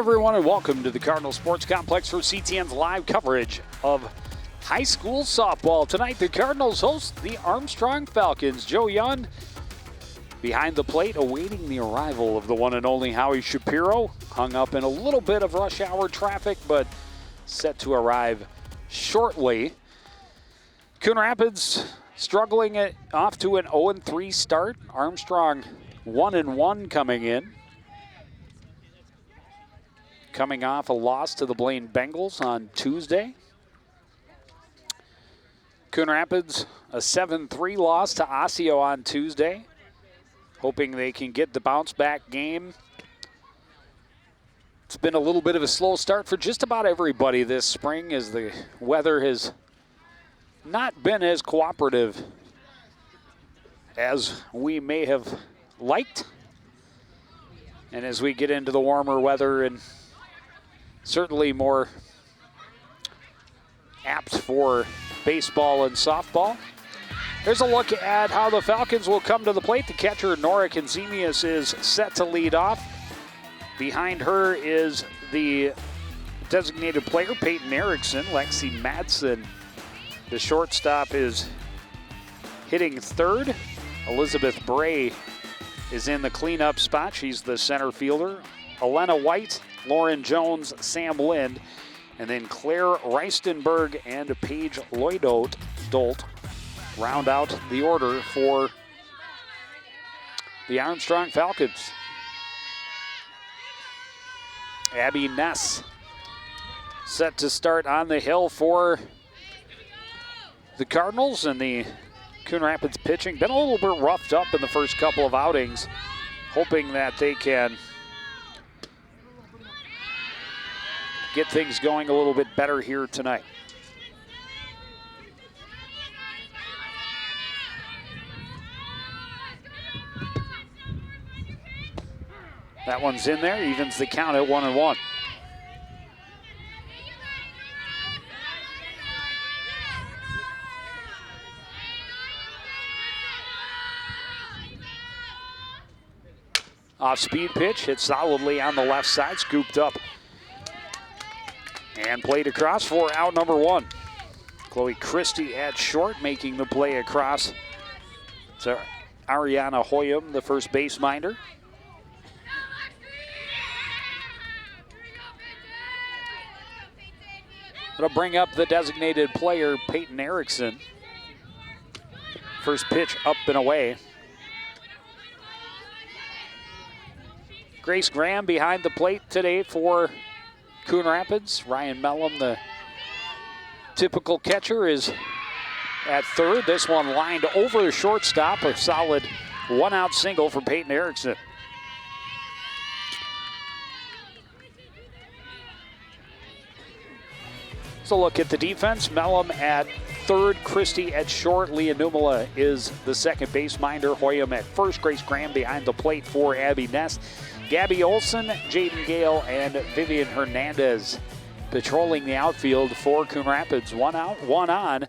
everyone, and welcome to the Cardinal Sports Complex for CTN's live coverage of high school softball. Tonight, the Cardinals host the Armstrong Falcons. Joe Young behind the plate, awaiting the arrival of the one and only Howie Shapiro. Hung up in a little bit of rush hour traffic, but set to arrive shortly. Coon Rapids struggling off to an 0-3 start. Armstrong 1-1 coming in. Coming off a loss to the Blaine Bengals on Tuesday. Coon Rapids, a 7-3 loss to Osseo on Tuesday. Hoping they can get the bounce back game. It's been a little bit of a slow start for just about everybody this spring as the weather has not been as cooperative as we may have liked. And as we get into the warmer weather and certainly more apt for baseball and softball. Here's a look at how the Falcons will come to the plate. The catcher, Nora Consemius, is set to lead off. Behind her is the designated player, Peyton Erickson. Lexi Madsen, the shortstop, is hitting third. Elizabeth Bray is in the cleanup spot. She's the center fielder. Elena White, Lauren Jones, Sam Lind, and then Claire Reistenberg and Paige Lloyd-Dolt round out the order for the Armstrong Falcons. Abby Ness set to start on the hill for the Cardinals, and the Coon Rapids pitching been a little bit roughed up in the first couple of outings, hoping that they can get things going a little bit better here tonight. That one's in there, evens the count at 1-1. Off-speed pitch, hit solidly on the left side, scooped up and played across for out number one. Chloe Christie at short, making the play across to Ariana Hoyam, the first base minder. It'll bring up the designated player, Peyton Erickson. First pitch up and away. Grace Graham behind the plate today for Coon Rapids. Ryan Mellum, the typical catcher, is at third. This one lined over the shortstop. A solid one-out single for Peyton Erickson. So look at the defense. Mellum at third, Christie at short. Leah Numala is the second base minder. Hoyam at first. Grace Graham behind the plate for Abby Ness. Gabby Olson, Jaden Gale, and Vivian Hernandez patrolling the outfield for Coon Rapids. One out, one on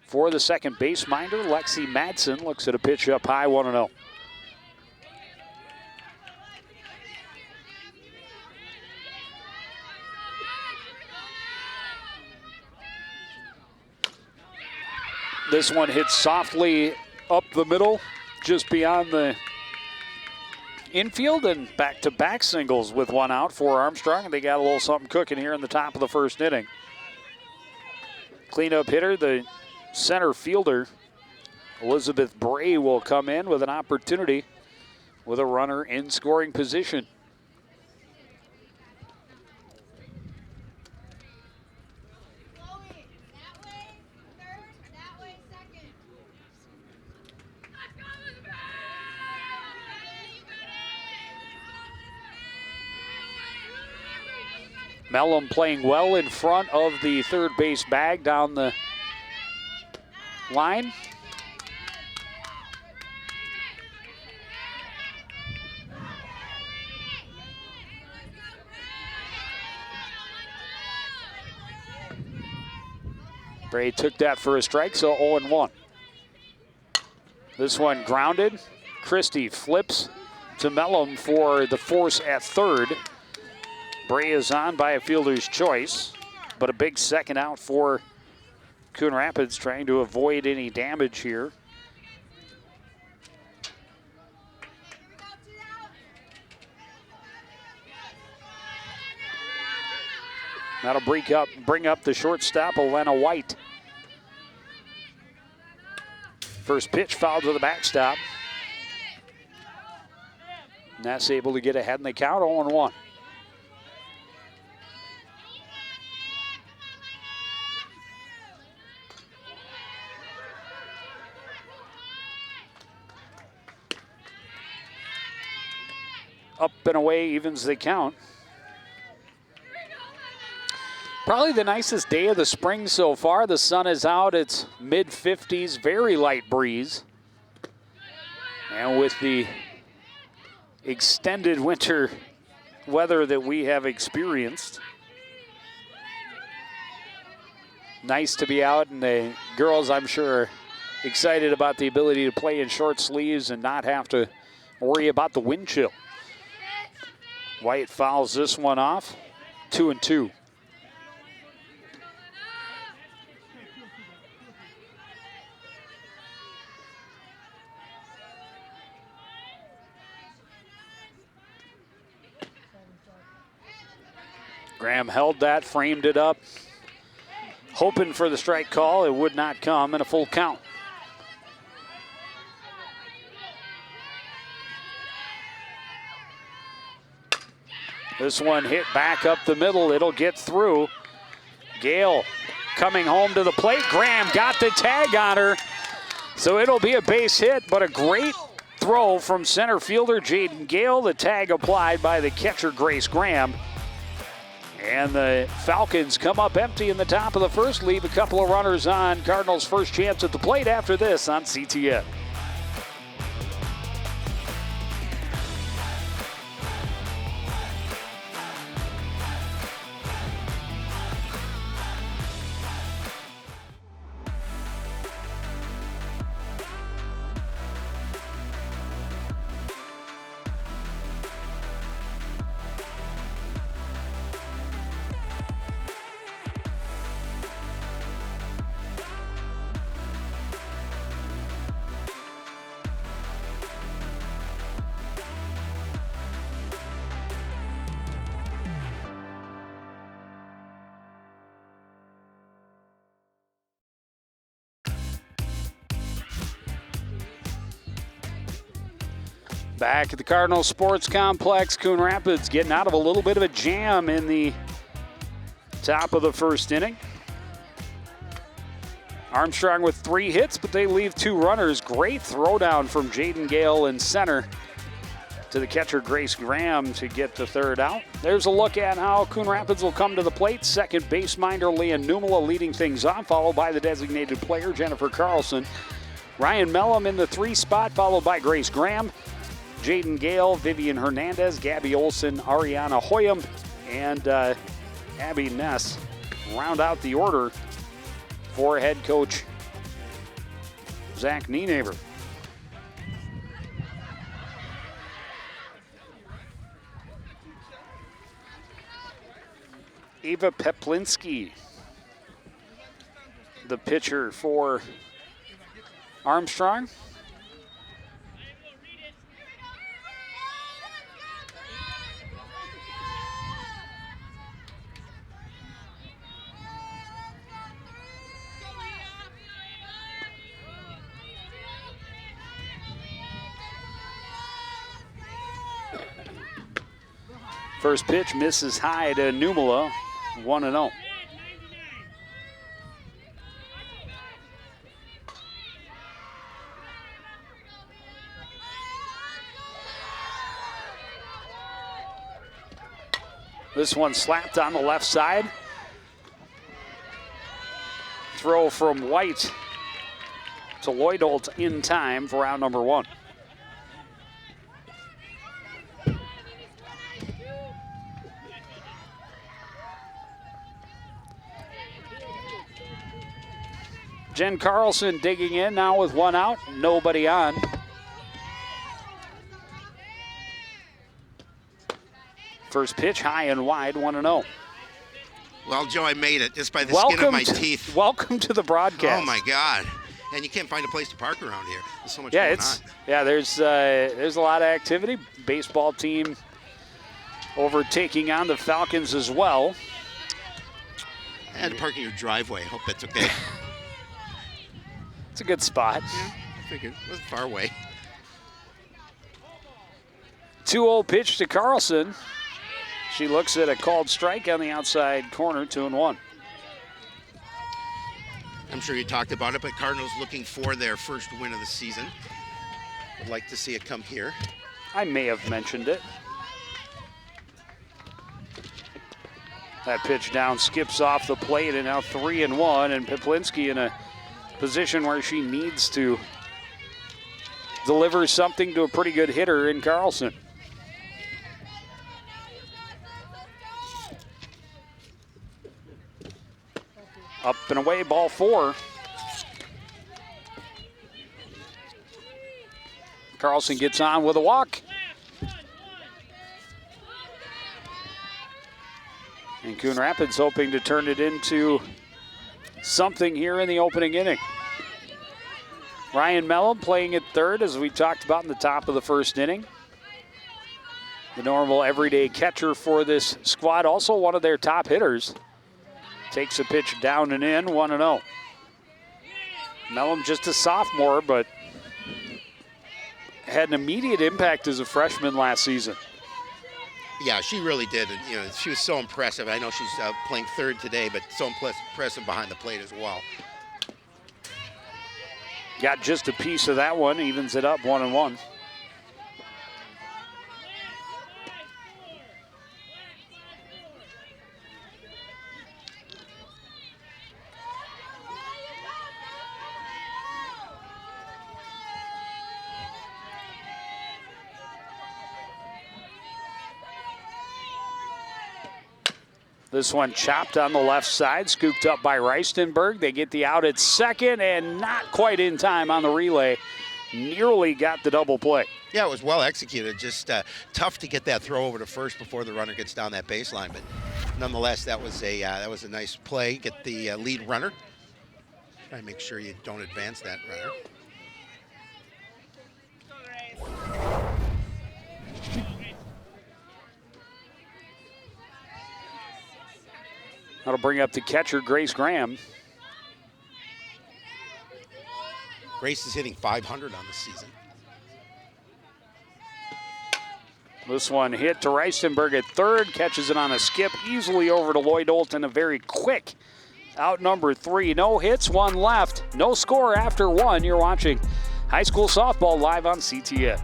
for the second base minder. Lexi Madsen looks at a pitch up high, 1-0. This one hits softly up the middle, just beyond the infield, and back-to-back singles with one out for Armstrong, and they got a little something cooking here in the top of the first inning. Cleanup hitter, the center fielder, Elizabeth Bray, will come in with an opportunity with a runner in scoring position. Mellum playing well in front of the third base bag down the line. Bray took that for a strike, so 0-1. This one grounded. Christie flips to Mellum for the force at third. Bray is on by a fielder's choice, but a big second out for Coon Rapids, trying to avoid any damage here. That'll bring up the shortstop, Elena White. First pitch fouled to the backstop. And that's able to get ahead in the count, 0-1. Up and away evens the count. Probably the nicest day of the spring so far. The sun is out. It's mid-50s, very light breeze. And with the extended winter weather that we have experienced, nice to be out. And the girls, I'm sure, are excited about the ability to play in short sleeves and not have to worry about the wind chill. White fouls this one off, 2-2. Graham held that, framed it up, hoping for the strike call. It would not come, and a full count. This one hit back up the middle. It'll get through. Gale coming home to the plate. Graham got the tag on her. So it'll be a base hit, but a great throw from center fielder Jaden Gale. The tag applied by the catcher Grace Graham. And the Falcons come up empty in the top of the first, leave a couple of runners on. Cardinals' first chance at the plate after this on CTN. Back at the Cardinal Sports Complex, Coon Rapids getting out of a little bit of a jam in the top of the first inning. Armstrong with 3 hits, but they leave 2 runners. Great throwdown from Jaden Gale in center to the catcher Grace Graham to get the third out. There's a look at how Coon Rapids will come to the plate. Second base minder Leah Numela leading things off, followed by the designated player Jennifer Carlson. Ryan Mellum in the 3 spot, followed by Grace Graham. Jaden Gale, Vivian Hernandez, Gabby Olson, Ariana Hoyam, and Abby Ness round out the order for head coach Zach Nienaber. Eva Peplinski, the pitcher for Armstrong. First pitch misses high to Numela, 1-0. This one slapped on the left side. Throw from White to Lloydolt in time for out number 1. Jen Carlson digging in now with 1 out, nobody on. First pitch high and wide, 1-0. Well, Joe, I made it just by the skin of my teeth. Welcome to the broadcast. Oh, my God. And you can't find a place to park around here. There's so much going on. Yeah, there's a lot of activity. Baseball team overtaking on the Falcons as well. I had to park in your driveway. Hope that's okay. It's a good spot. Yeah, I figured. It wasn't far away. 2-0 pitch to Carlson. She looks at a called strike on the outside corner, 2-1. I'm sure you talked about it, but Cardinals looking for their first win of the season. Would like to see it come here. I may have mentioned it. That pitch down skips off the plate, and now 3-1, and Piplinski in a position where she needs to deliver something to a pretty good hitter in Carlson. Up and away, ball 4. Carlson gets on with a walk. And Coon Rapids hoping to turn it into something here in the opening inning. Ryan Mellon playing at third, as we talked about in the top of the first inning. The normal everyday catcher for this squad, also one of their top hitters. Takes a pitch down and in, 1-0. Mellon just a sophomore, but had an immediate impact as a freshman last season. Yeah, she really did. And, she was so impressive. I know she's playing third today, but so impressive behind the plate as well. Got just a piece of that one, evens it up 1-1. This one chopped on the left side, scooped up by Reistenberg. They get the out at second, and not quite in time on the relay. Nearly got the double play. Yeah, it was well executed. Just tough to get that throw over to first before the runner gets down that baseline. But nonetheless, that was a nice play. Get the lead runner. Try to make sure you don't advance that runner. That'll bring up the catcher, Grace Graham. Grace is hitting .500 on the season. This one hit to Reistenberg at third, catches it on a skip, easily over to Lloyd Olton. A very quick out number 3. No hits, 1 left. No score after 1. You're watching high school softball live on CTN.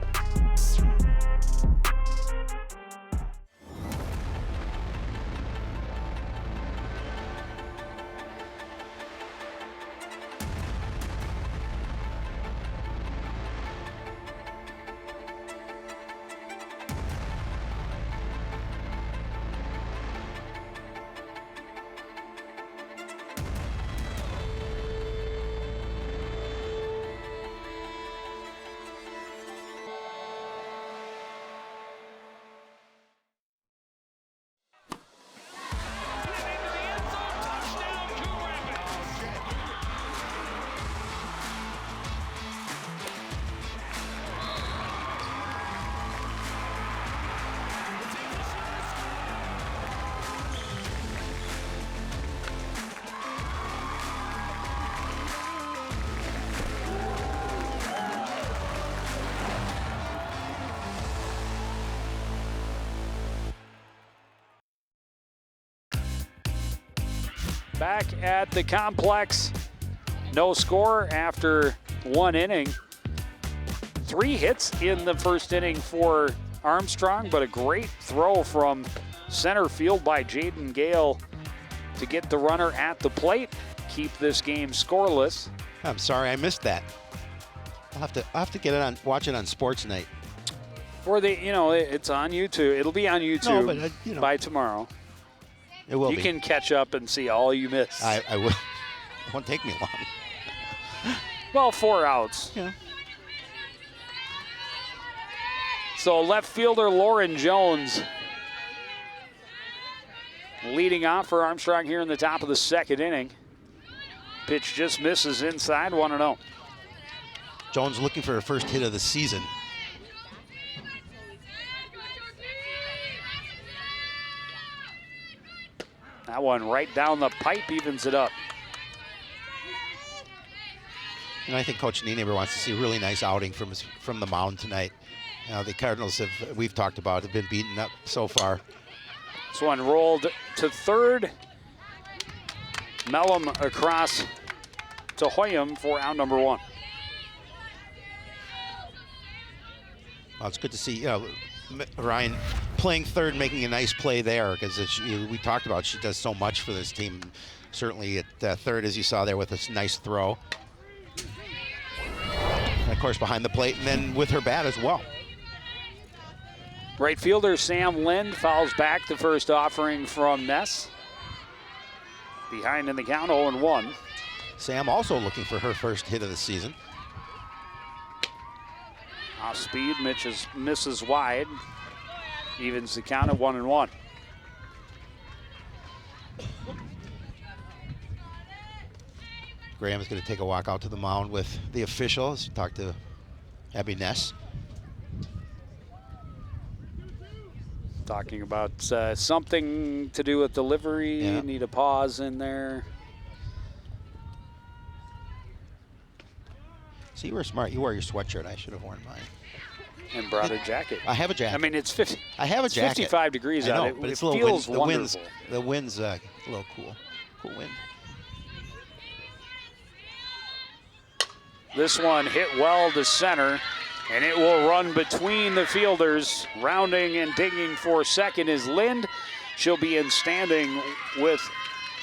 Back at the complex, no score after 1 inning. 3 hits in the first inning for Armstrong, but a great throw from center field by Jaden Gale to get the runner at the plate, keep this game scoreless. I'm sorry I missed that. I'll have to get it on, watch it on Sports Night. For the, it's on YouTube. It'll be on YouTube by tomorrow. It will be. You can catch up and see all you missed. I will. It won't take me long. Well, 4 outs. Yeah. So left fielder Lauren Jones leading off for Armstrong here in the top of the second inning. Pitch just misses inside, 1-0. Jones looking for her first hit of the season. That one right down the pipe evens it up. And I think Coach Nienaber wants to see a really nice outing from the mound tonight. The Cardinals we've talked about, have been beaten up so far. This one rolled to third. Mellum across to Hoyam for out number 1. Well, it's good to see Ryan playing third, making a nice play there, because we talked about she does so much for this team. Certainly at third, as you saw there, with this nice throw. And of course behind the plate, and then with her bat as well. Right fielder Sam Lind fouls back the first offering from Ness. Behind in the count, 0-1. Sam also looking for her first hit of the season. Off speed, misses wide. Evens the count at 1-1. Graham is going to take a walk out to the mound with the officials. Talk to Abby Ness. Talking about something to do with delivery. Yeah. Need a pause in there. See, you were smart. You wore your sweatshirt. I should have worn mine. And brought a jacket. I have a jacket. I mean, it's 50. I have a jacket. 55 degrees I know, out. but it's it a little feels wind, wonderful. The wind's a little cool. Cool wind. This one hit well to center, and it will run between the fielders. Rounding and digging for second is Lind. She'll be in standing with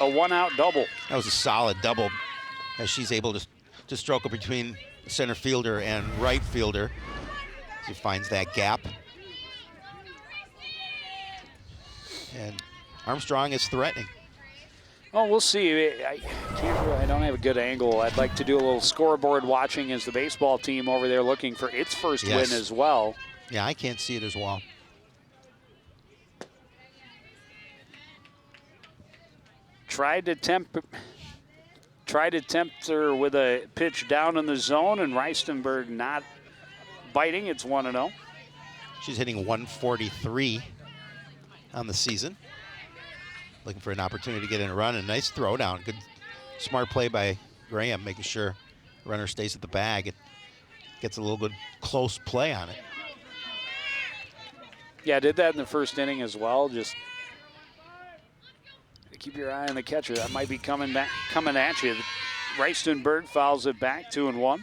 a 1-out double. That was a solid double, as she's able to stroke it between the center fielder and right fielder. She finds that gap. And Armstrong is threatening. Oh, we'll see. I don't have a good angle. I'd like to do a little scoreboard watching as the baseball team over there looking for its first win as well. Yeah, I can't see it as well. Tried to tempt her with a pitch down in the zone, and Reistenberg not biting. It's 1-0. She's hitting 143 on the season. Looking for an opportunity to get in a run. A nice throw down. Good, smart play by Graham, making sure the runner stays at the bag. It gets a little good close play on it. Yeah, I did that in the first inning as well. Just keep your eye on the catcher. That might be coming at you. Reistenberg fouls it back, 2-1.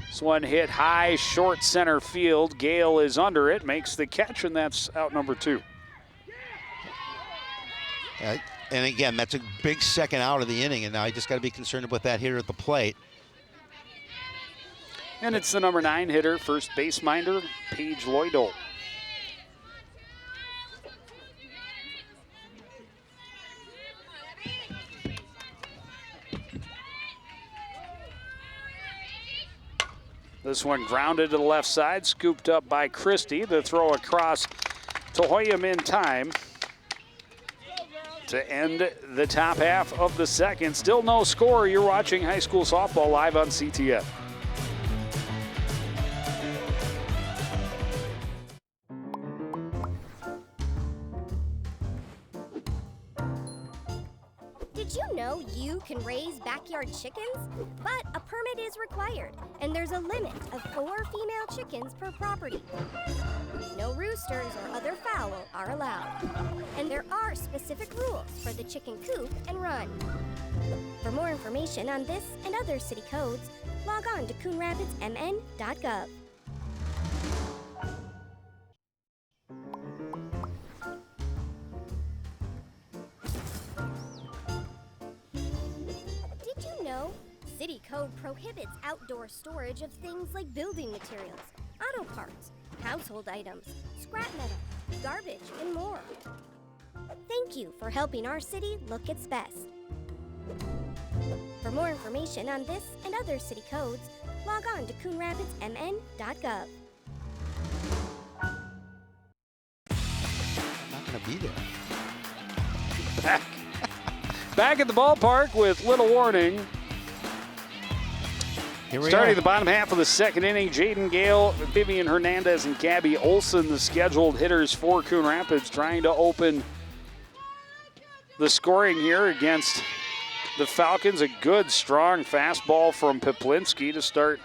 This one hit high, short center field. Gale is under it, makes the catch, and that's out number 2. And again, that's a big second out of the inning, and now you just got to be concerned about that hitter at the plate. And it's the number 9 hitter, first base minder, Paige Lloydol. This one grounded to the left side, scooped up by Christie. The throw across to Hoyam in time to end the top half of the second. Still no score. You're watching high school softball live on CTN. Did you know you can raise backyard chickens? But a permit is required, and there's a limit of 4 female chickens per property. No roosters or other fowl are allowed. And there are specific rules for the chicken coop and run. For more information on this and other city codes, log on to coonrapidsmn.gov. Did you know city code prohibits outdoor storage of things like building materials, auto parts, household items, scrap metal, garbage, and more? Thank you for helping our city look its best. For more information on this and other city codes, log on to coonrapidsmn.gov. Not going to be there. Back at the ballpark with little warning. Here we Starting are. the bottom half of the second inning, Jaden Gale, Vivian Hernandez, and Gabby Olson, the scheduled hitters for Coon Rapids, trying to open the scoring here against the Falcons. A good, strong fastball from Piplinski to start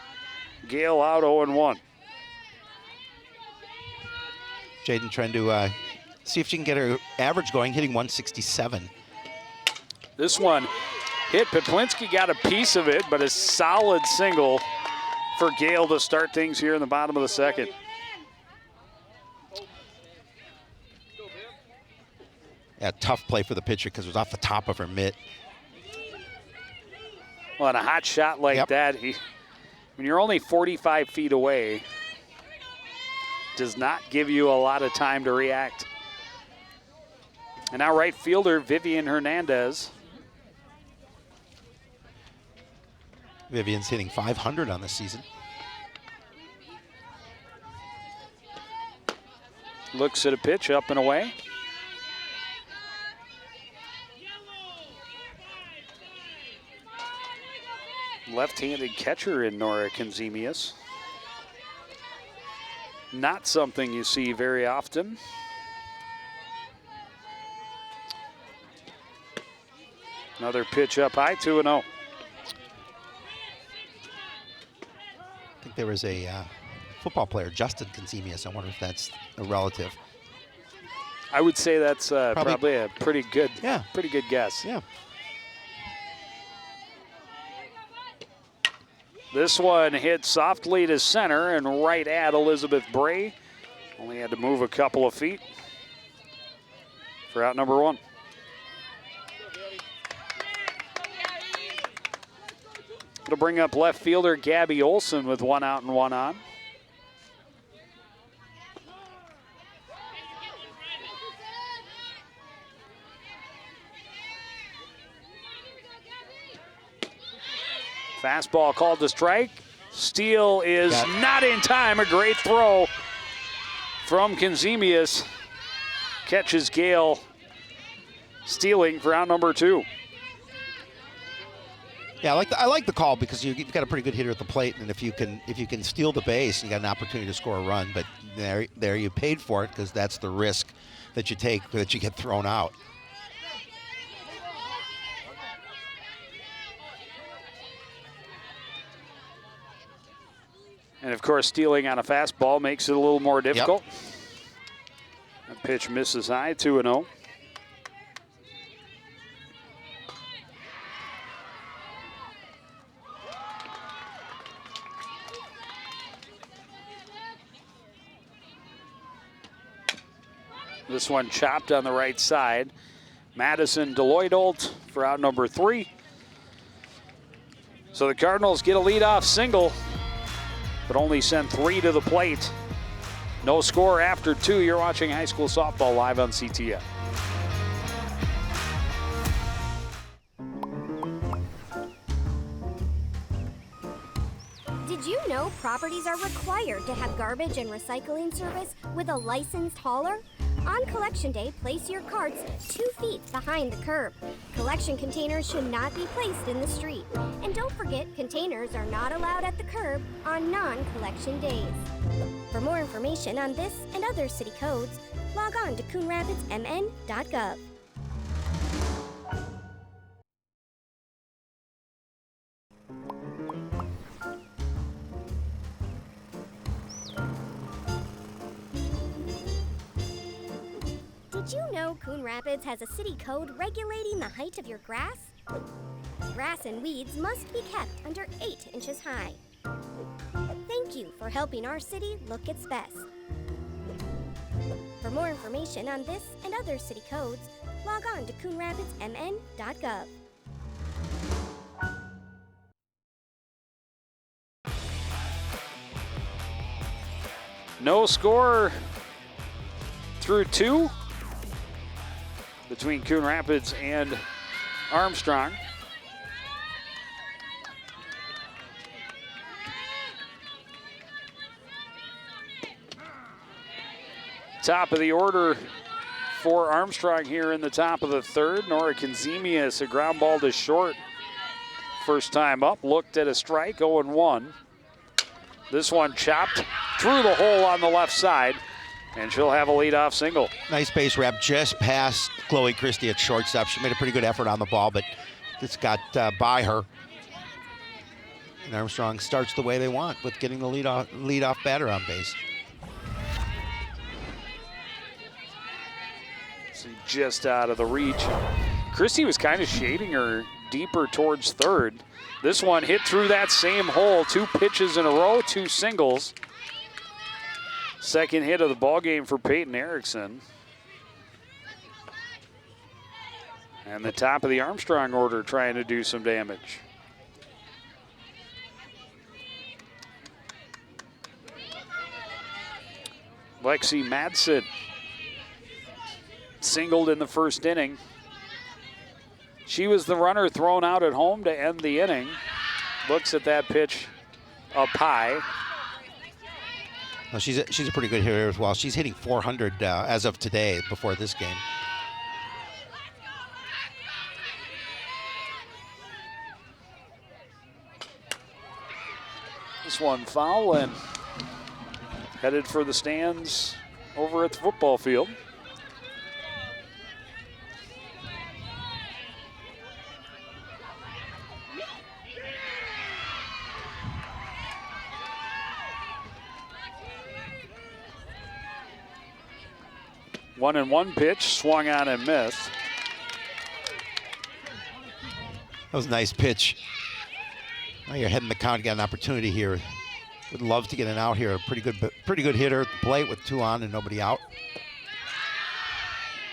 Gale out 0-1. Jaden trying to see if she can get her average going, hitting 167. This one hit. Piplinski got a piece of it, but a solid single for Gale to start things here in the bottom of the second. Yeah, tough play for the pitcher because it was off the top of her mitt. Well, and a hot shot like that, when you're only 45 feet away, does not give you a lot of time to react. And now right fielder Vivian Hernandez. Vivian's hitting 500 on the season. Looks at a pitch up and away. Left-handed catcher in Nora Kenzemius. Not something you see very often. Another pitch up high, 2-0. I think there was a football player, Justin Kenzemius. I wonder if that's a relative. I would say that's probably a pretty good guess. Yeah. This one hit softly to center and right at Elizabeth Bray. Only had to move a couple of feet for out number one. It'll bring up left fielder Gabby Olson with one out and one on. Fastball called to strike. Steal is not in time. A great throw from Kenzemius. Catches Gale stealing for out number two. Yeah, I like the call because you've got a pretty good hitter at the plate, and if you can steal the base, you got an opportunity to score a run. But there you paid for it because that's the risk that you take that you get thrown out. And of course, stealing on a fastball makes it a little more difficult. That pitch misses high, 2-0. This one chopped on the right side. Madison Deloidolt for out number three. So the Cardinals get a leadoff single, but only send three to the plate. No score after two. You're watching high school softball live on CTF. Did you know properties are required to have garbage and recycling service with a licensed hauler? On collection day, place your carts 2 feet behind the curb. Collection containers should not be placed in the street. And don't forget, containers are not allowed at the curb on non-collection days. For more information on this and other city codes, log on to coonrapidsmn.gov. Did you know Coon Rapids has a city code regulating the height of your grass? Grass and weeds must be kept under 8 inches high. Thank you for helping our city look its best. For more information on this and other city codes, log on to coonrapidsmn.gov. No score through two. between Coon Rapids and Armstrong. Top of the order for Armstrong here in the top of the third. Nora Kenzemius, a ground ball to short. First time up, looked at a strike, 0-1. This one chopped through the hole on the left side, and she'll have a leadoff single. Nice base wrap just past Chloe Christie at shortstop. She made a pretty good effort on the ball, but just got by her. And Armstrong starts the way they want with getting the leadoff batter on base. So just out of the reach. Christie was kind of shading her deeper towards third. This one hit through that same hole. 2 pitches in a row, 2 singles. Second hit of the ball game for Peyton Erickson. And the top of the Armstrong order trying to do some damage. Lexi Madsen singled in the first inning. She was the runner thrown out at home to end the inning. Looks at that pitch up high. Well, she's a pretty good hitter as well. She's hitting 400 as of today before this game. This one foul and headed for the stands over at the football field. One and one pitch, swung on and missed. That was a nice pitch. Now you're heading the count, got an opportunity here. Would love to get an out here. A pretty good hitter at the plate with 2 on and nobody out.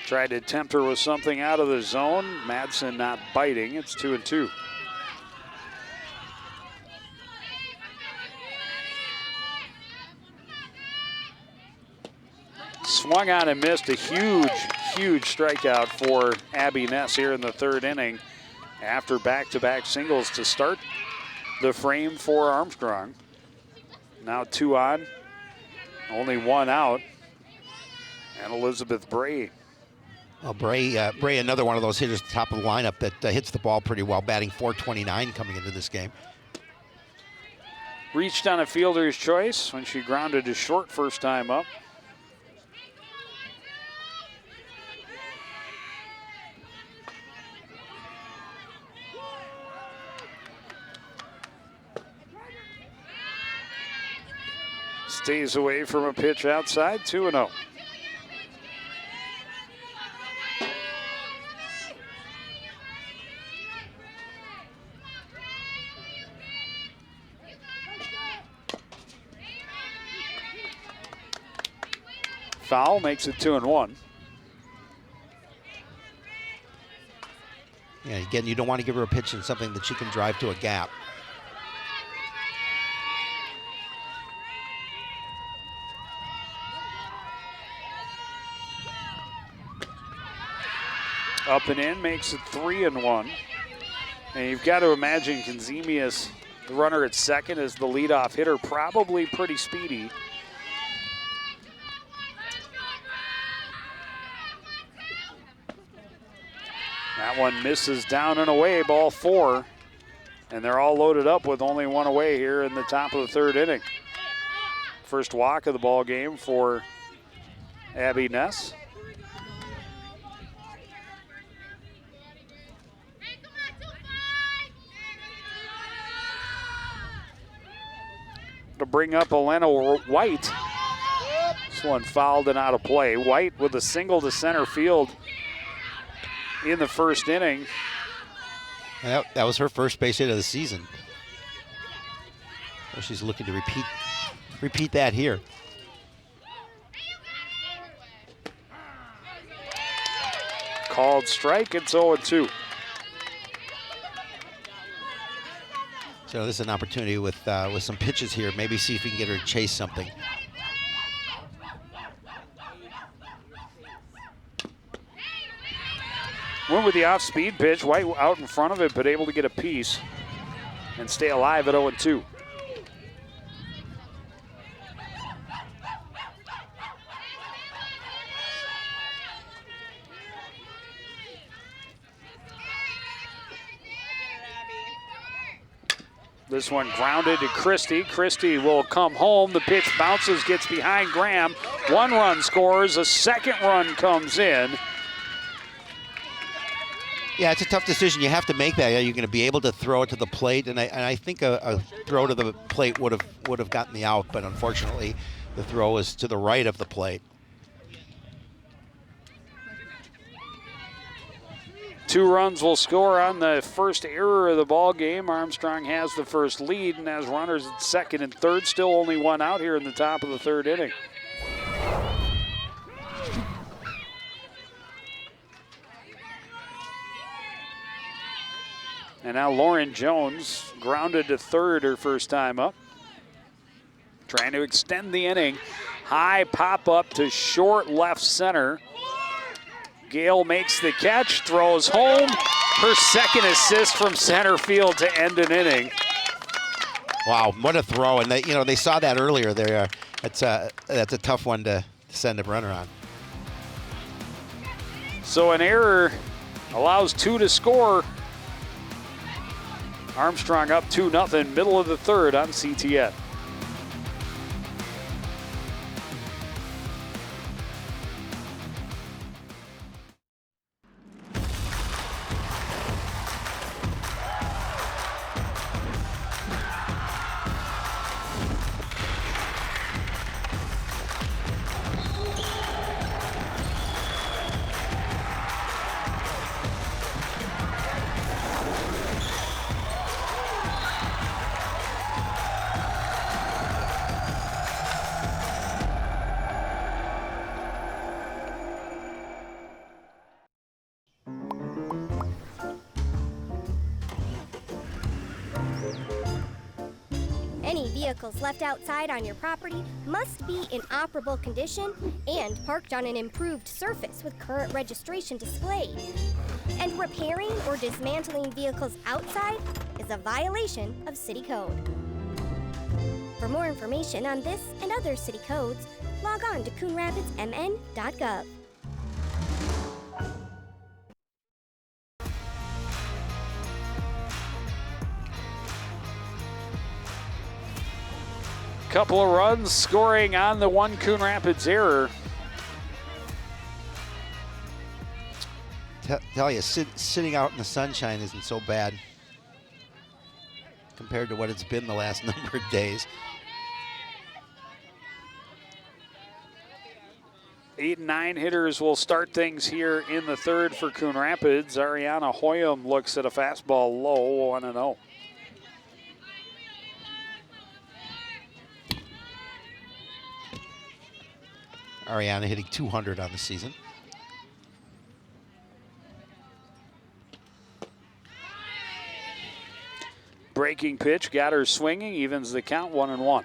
Tried to tempt her with something out of the zone. Madsen not biting. It's 2-2. Swung on and missed. A huge strikeout for Abby Ness here in the third inning after back-to-back singles to start the frame for Armstrong. Now 2 on, only 1 out, and Elizabeth Bray. Well, Bray, another one of those hitters at the top of the lineup that hits the ball pretty well, batting .429 coming into this game. Reached on a fielder's choice when she grounded to short first time up. Stays away from a pitch outside, 2-0. Foul makes it 2-1. Yeah, again, you don't want to give her a pitch in something that she can drive to a gap. Up and in makes it 3-1. And you've got to imagine Kenzemius, the runner at second, is the leadoff hitter, probably pretty speedy. That one misses down and away, ball 4. And they're all loaded up with only 1 away here in the top of the third inning. First walk of the ball game for Abby Ness. To bring up Elena White. This one fouled and out of play. White with a single to center field in the first inning. And that was her first base hit of the season. So she's looking to repeat that here. Called strike, it's 0-2. So this is an opportunity with some pitches here. Maybe see if we can get her to chase something. Went with the off-speed pitch. White out in front of it, but able to get a piece and stay alive at 0-2. This one grounded to Christie. Christie will come home. The pitch bounces, gets behind Graham. 1 run scores. A 2nd run comes in. Yeah, it's a tough decision. You have to make that. Are you going to be able to throw it to the plate? And I think a throw to the plate would have gotten the out, but unfortunately, the throw is to the right of the plate. 2 runs will score on the first error of the ball game. Armstrong has the first lead and has runners at 2nd and 3rd. Still only 1 out here in the top of the 3rd inning. And now Lauren Jones grounded to 3rd her first time up. Trying to extend the inning. High pop up to short left center. Gale makes the catch, throws home. Her 2nd assist from center field to end an inning. Wow, what a throw. And they saw that earlier there. That's a tough one to send a runner on. So an error allows 2 to score. Armstrong up 2-0, middle of the 3rd on CTN. Any vehicles left outside on your property must be in operable condition and parked on an improved surface with current registration displayed. And repairing or dismantling vehicles outside is a violation of city code. For more information on this and other city codes, log on to coonrapidsmn.gov. Couple of runs scoring on the 1 Coon Rapids error. Tell you, sitting out in the sunshine isn't so bad compared to what it's been the last number of days. 8 and 9 hitters will start things here in the 3rd for Coon Rapids. Ariana Hoyam looks at a fastball low, 1-0. Ariana hitting 200 on the season. Breaking pitch, got her swinging, evens the count, 1-1.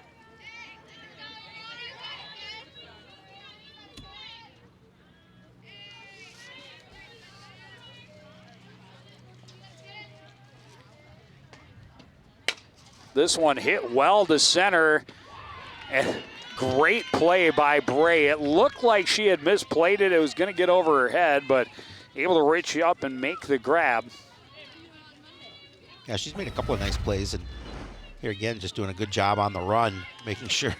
This one hit well to center. And great play by Bray. It looked like she had misplayed it. It was going to get over her head, but able to reach up and make the grab. Yeah, she's made a couple of nice plays, and here again, just doing a good job on the run, making sure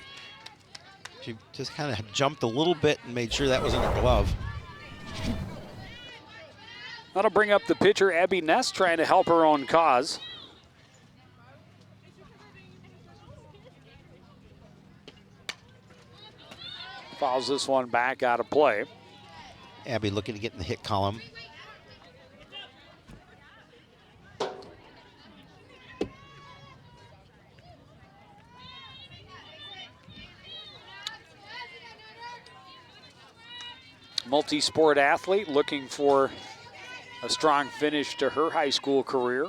she just kind of jumped a little bit and made sure that was in her glove. That'll bring up the pitcher, Abby Ness, trying to help her own cause. Fouls this one back out of play. Abby looking to get in the hit column. Multi-sport athlete looking for a strong finish to her high school career.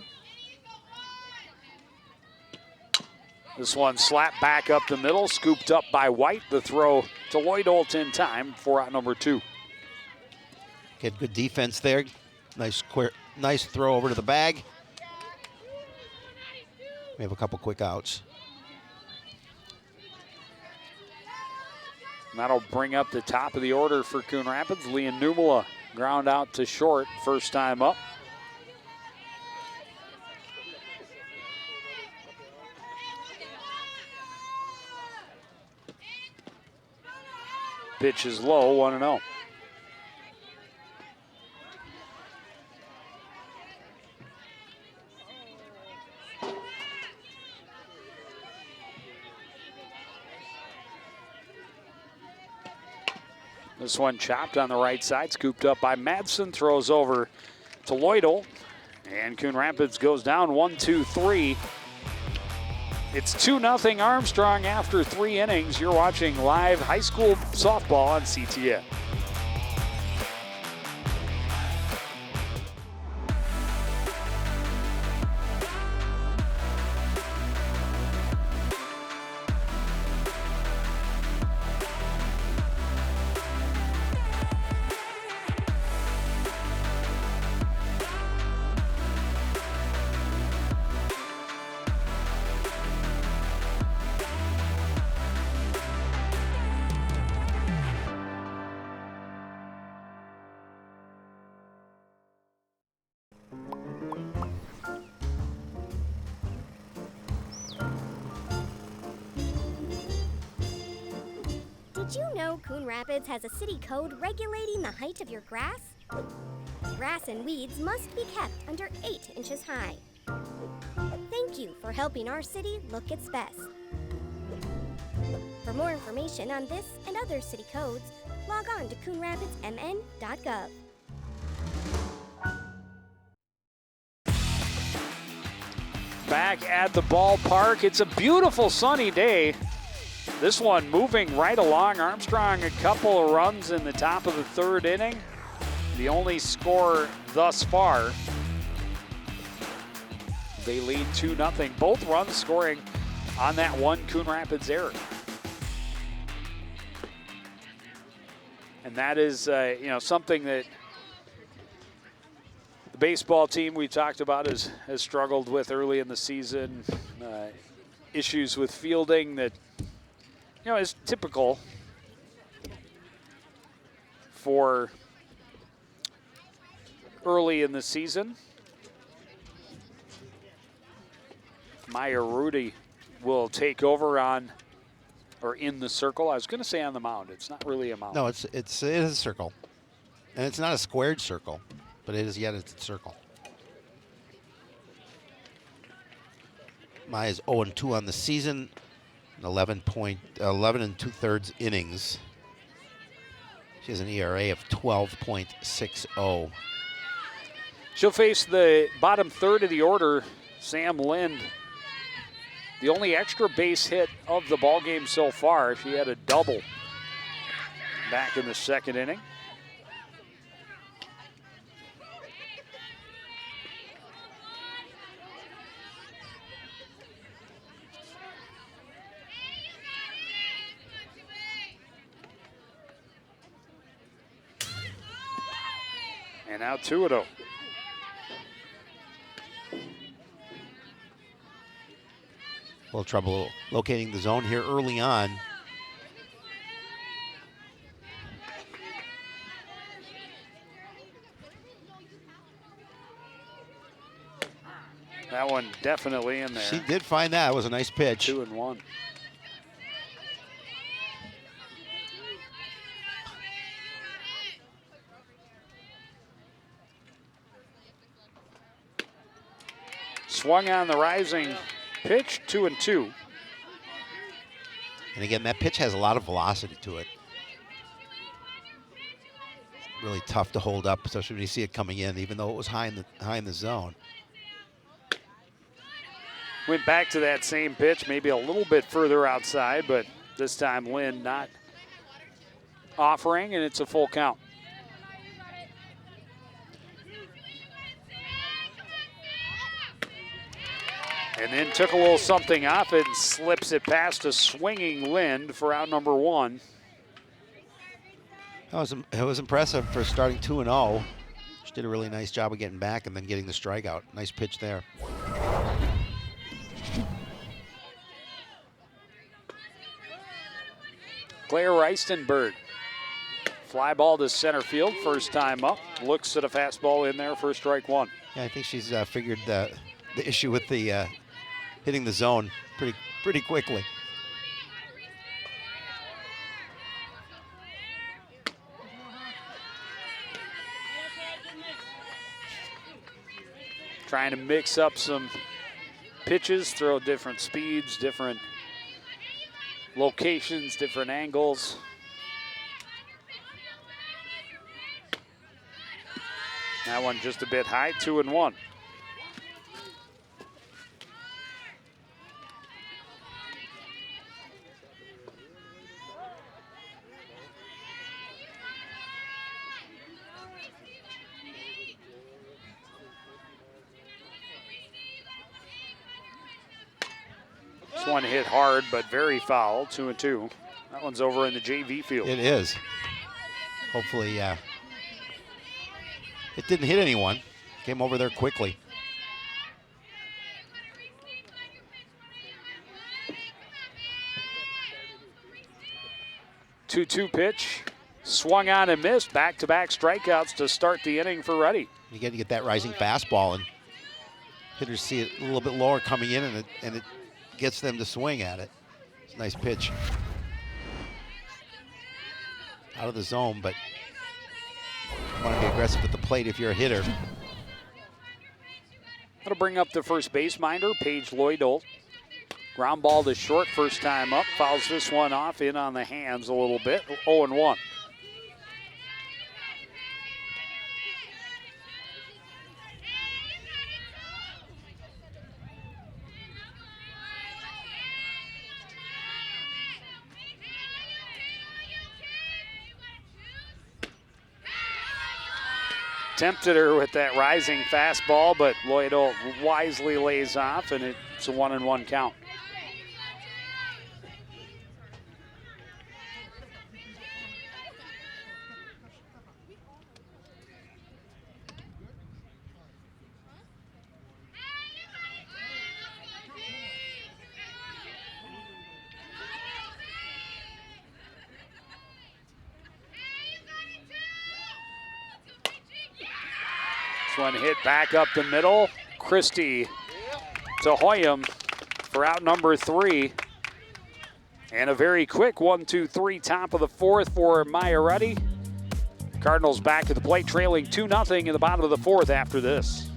This one slapped back up the middle, scooped up by White. The throw to Lloyd Holt in time for out number 2. Get good defense there. Nice throw over to the bag. We have a couple quick outs. That'll bring up the top of the order for Coon Rapids. Leon Numala ground out to short, first time up. Pitch is low, 1-0. This one chopped on the right side, scooped up by Madsen, throws over to Lloydel, and Coon Rapids goes down 1-2-3. It's 2-0 Armstrong after 3 innings. You're watching live high school softball on CTN. Did you know Coon Rapids has a city code regulating the height of your grass? Grass and weeds must be kept under 8 inches high. Thank you for helping our city look its best. For more information on this and other city codes, log on to coonrapidsmn.gov. Back at the ballpark, it's a beautiful sunny day. This one moving right along. Armstrong a couple of runs in the top of the 3rd inning. The only score thus far. They lead 2-0. Both runs scoring on that one Coon Rapids error. And that is something that the baseball team we talked about has struggled with early in the season. Issues with fielding that is typical for early in the season. Maya Rudy will take over in the circle. I was going to say on the mound. It's not really a mound. No, it is a circle. And it's not a squared circle, but it's a circle. Maya's 0-2 on the season. 11 2/3 innings. She has an ERA of 12.60. She'll face the bottom 3rd of the order, Sam Lind. The only extra base hit of the ballgame so far. She had a double back in the 2nd inning. And now 2-0. A little trouble locating the zone here early on. That one definitely in there. She did find that. It was a nice pitch. 2-1. Swung on the rising pitch, 2-2. And again, that pitch has a lot of velocity to it. Really tough to hold up, especially when you see it coming in, even though it was high in the zone. Went back to that same pitch, maybe a little bit further outside, but this time Lynn not offering, and it's a full count. And then took a little something off it and slips it past a swinging Lind for out number 1. It was impressive for starting 2-0. She did a really nice job of getting back and then getting the strikeout. Nice pitch there. Claire Reistenberg. Fly ball to center field, first time up. Looks at a fastball in there for strike one. Yeah, I think she's figured the issue with the hitting the zone pretty quickly. Trying to mix up some pitches, throw different speeds, different locations, different angles. That one just a bit high, 2-1. This one hit hard, but very foul, 2-2. That one's over in the JV field. It is. Hopefully, it didn't hit anyone. Came over there quickly. Two pitch, swung on and missed. Back-to-back strikeouts to start the inning for Ruddy. You got to get that rising fastball, and hitters see it a little bit lower coming in, and it gets them to swing at it. It's a nice pitch. Out of the zone, but you want to be aggressive at the plate if you're a hitter. That'll bring up the first base minder, Paige Lloyd-Holt. Ground ball to short, first time up. Fouls this one off, in on the hands a little bit. 0-1. Tempted her with that rising fastball, but Lloyd-Holt wisely lays off, and it's a 1-1 count. This one hit back up the middle. Christie to Hoyam for out number 3. And a very quick 1-2-3 top of the fourth for Maya Ruddy. Cardinals back to the plate, trailing 2-0 in the bottom of the fourth after this.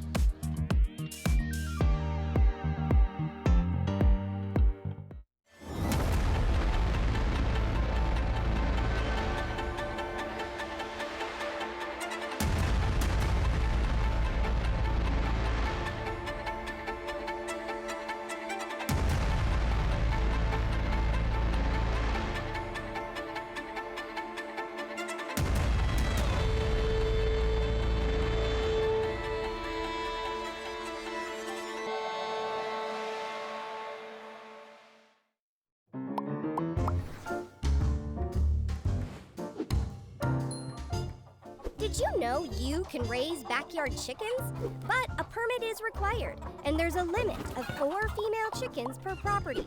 Did you know you can raise backyard chickens? But a permit is required, and there's a limit of 4 female chickens per property.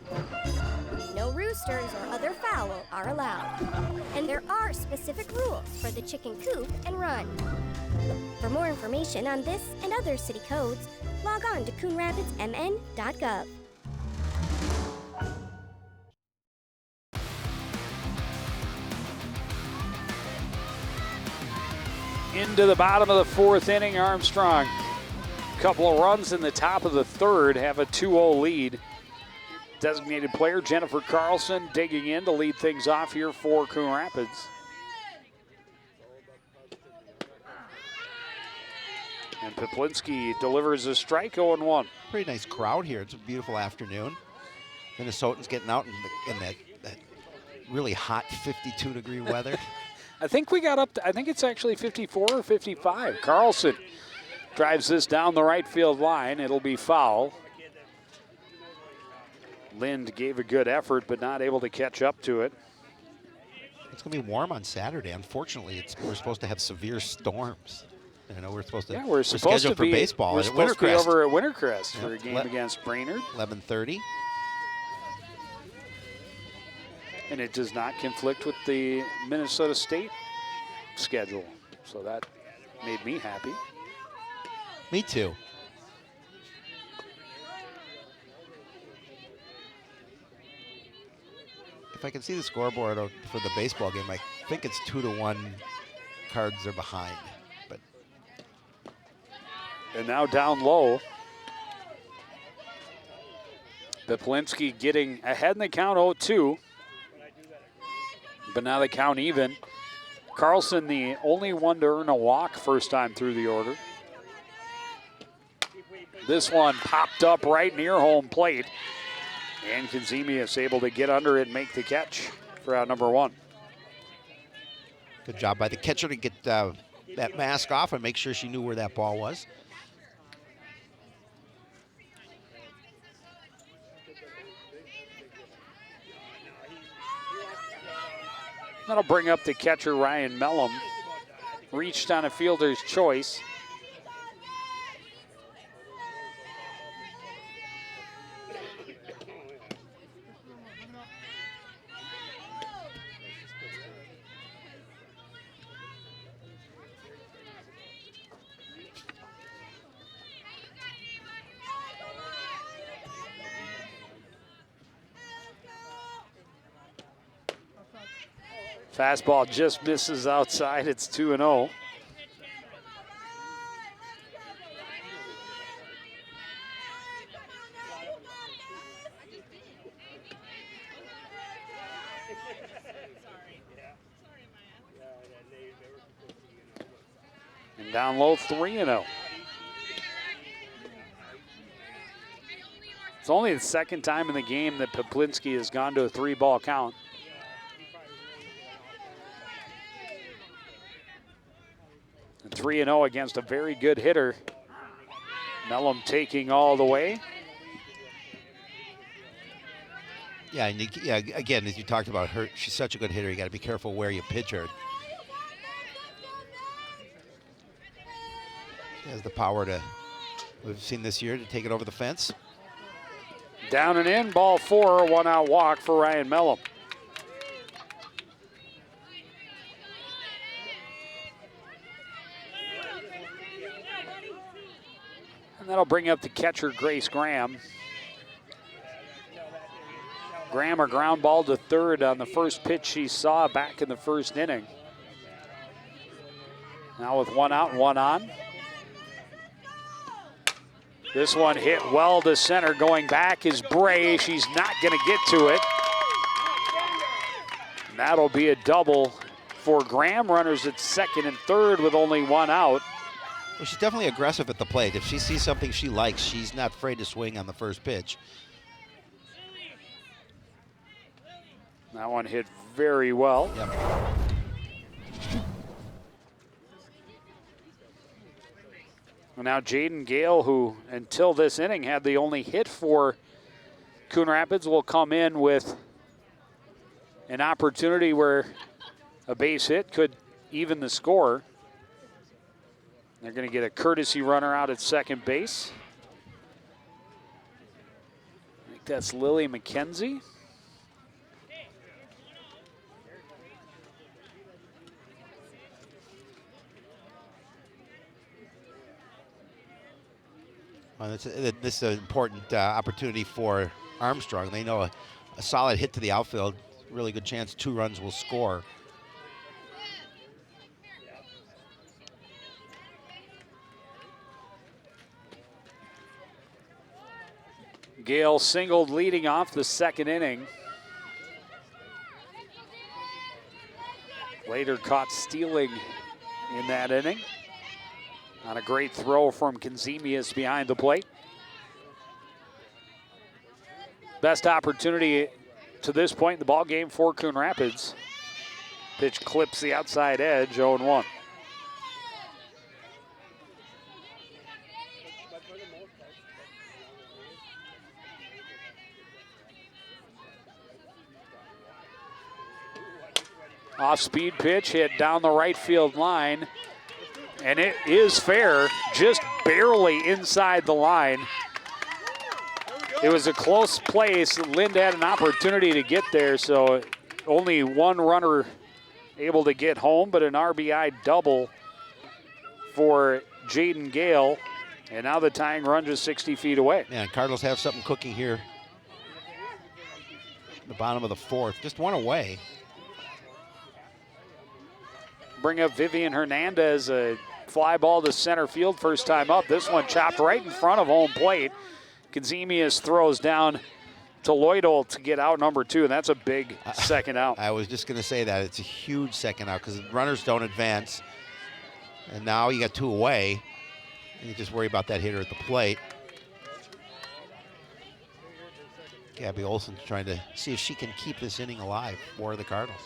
No roosters or other fowl are allowed. And there are specific rules for the chicken coop and run. For more information on this and other city codes, log on to coonrapidsmn.gov. Into the bottom of the fourth inning, Armstrong. Couple of runs in the top of the third, have a 2-0 lead. Designated player Jennifer Carlson digging in to lead things off here for Coon Rapids. And Poplinski delivers a strike, 0-1. Pretty nice crowd here. It's a beautiful afternoon. Minnesotans getting out in that really hot 52-degree weather. I think we got up to, I think it's actually 54 or 55. Carlson drives this down the right field line. It'll be foul. Lind gave a good effort, but not able to catch up to it. It's going to be warm on Saturday. Unfortunately, we're supposed to have severe storms. I know we're supposed to. Yeah, we're supposed to for be baseball. We're at supposed to be Wintercrest. over at Wintercrest for a game against Brainerd. 11:30. And it does not conflict with the Minnesota State schedule. So that made me happy. Me too. If I can see the scoreboard for the baseball game, I think it's 2-1 Cards are behind. But and now down low. Biplinski getting ahead in the count 0-2. But now the count even. Carlson, the only one to earn a walk first time through the order. This one popped up right near home plate. And Kazemius able to get under it and make the catch for out number 1. Good job by the catcher to get that mask off and make sure she knew where that ball was. That'll bring up the catcher, Ryan Mellum. Reached on a fielder's choice. Fastball just misses outside. It's 2-0. And down low, 3-0. It's only the second time in the game that Poplinski has gone to a 3-ball count. And 3-0 against a very good hitter. Mellum taking all the way. Yeah, and again, as you talked about her, she's such a good hitter. You got to be careful where you pitch her. She has the power to, we've seen this year, to take it over the fence. Down and in, ball 4, 1-out walk for Ryan Mellum. And that'll bring up the catcher, Grace Graham. Graham, a ground ball to third on the first pitch she saw back in the first inning. Now with 1 out and 1 on. This one hit well to center. Going back is Bray. She's not going to get to it. And that'll be a double for Graham. Runners at second and third with only 1 out. Well, she's definitely aggressive at the plate. If she sees something she likes, she's not afraid to swing on the first pitch. That one hit very well. Yep. And now Jaden Gale, who until this inning had the only hit for Coon Rapids, will come in with an opportunity where a base hit could even the score. They're going to get a courtesy runner out at second base. I think that's Lily McKenzie. Well, this is an important opportunity for Armstrong. They know a solid hit to the outfield, really good chance 2 runs will score. Gale singled leading off the second inning. Later caught stealing in that inning on a great throw from Kazemius behind the plate. Best opportunity to this point in the ball game for Coon Rapids. Pitch clips the outside edge, 0-1. Off-speed pitch hit down the right field line. And it is fair, just barely inside the line. It was a close place. Lind had an opportunity to get there, so only one runner able to get home, but an RBI double for Jaden Gale. And now the tying run just 60 feet away. Yeah, Cardinals have something cooking here. The bottom of the fourth, just one away. Bring up Vivian Hernandez, a fly ball to center field first time up. This one chopped right in front of home plate. Kazemius throws down to Lloydol to get out number 2, and that's a big second out. I was just going to say that. It's a huge second out because runners don't advance. And now you got 2 away. And you just worry about that hitter at the plate. Gabby Olson's trying to see if she can keep this inning alive for the Cardinals.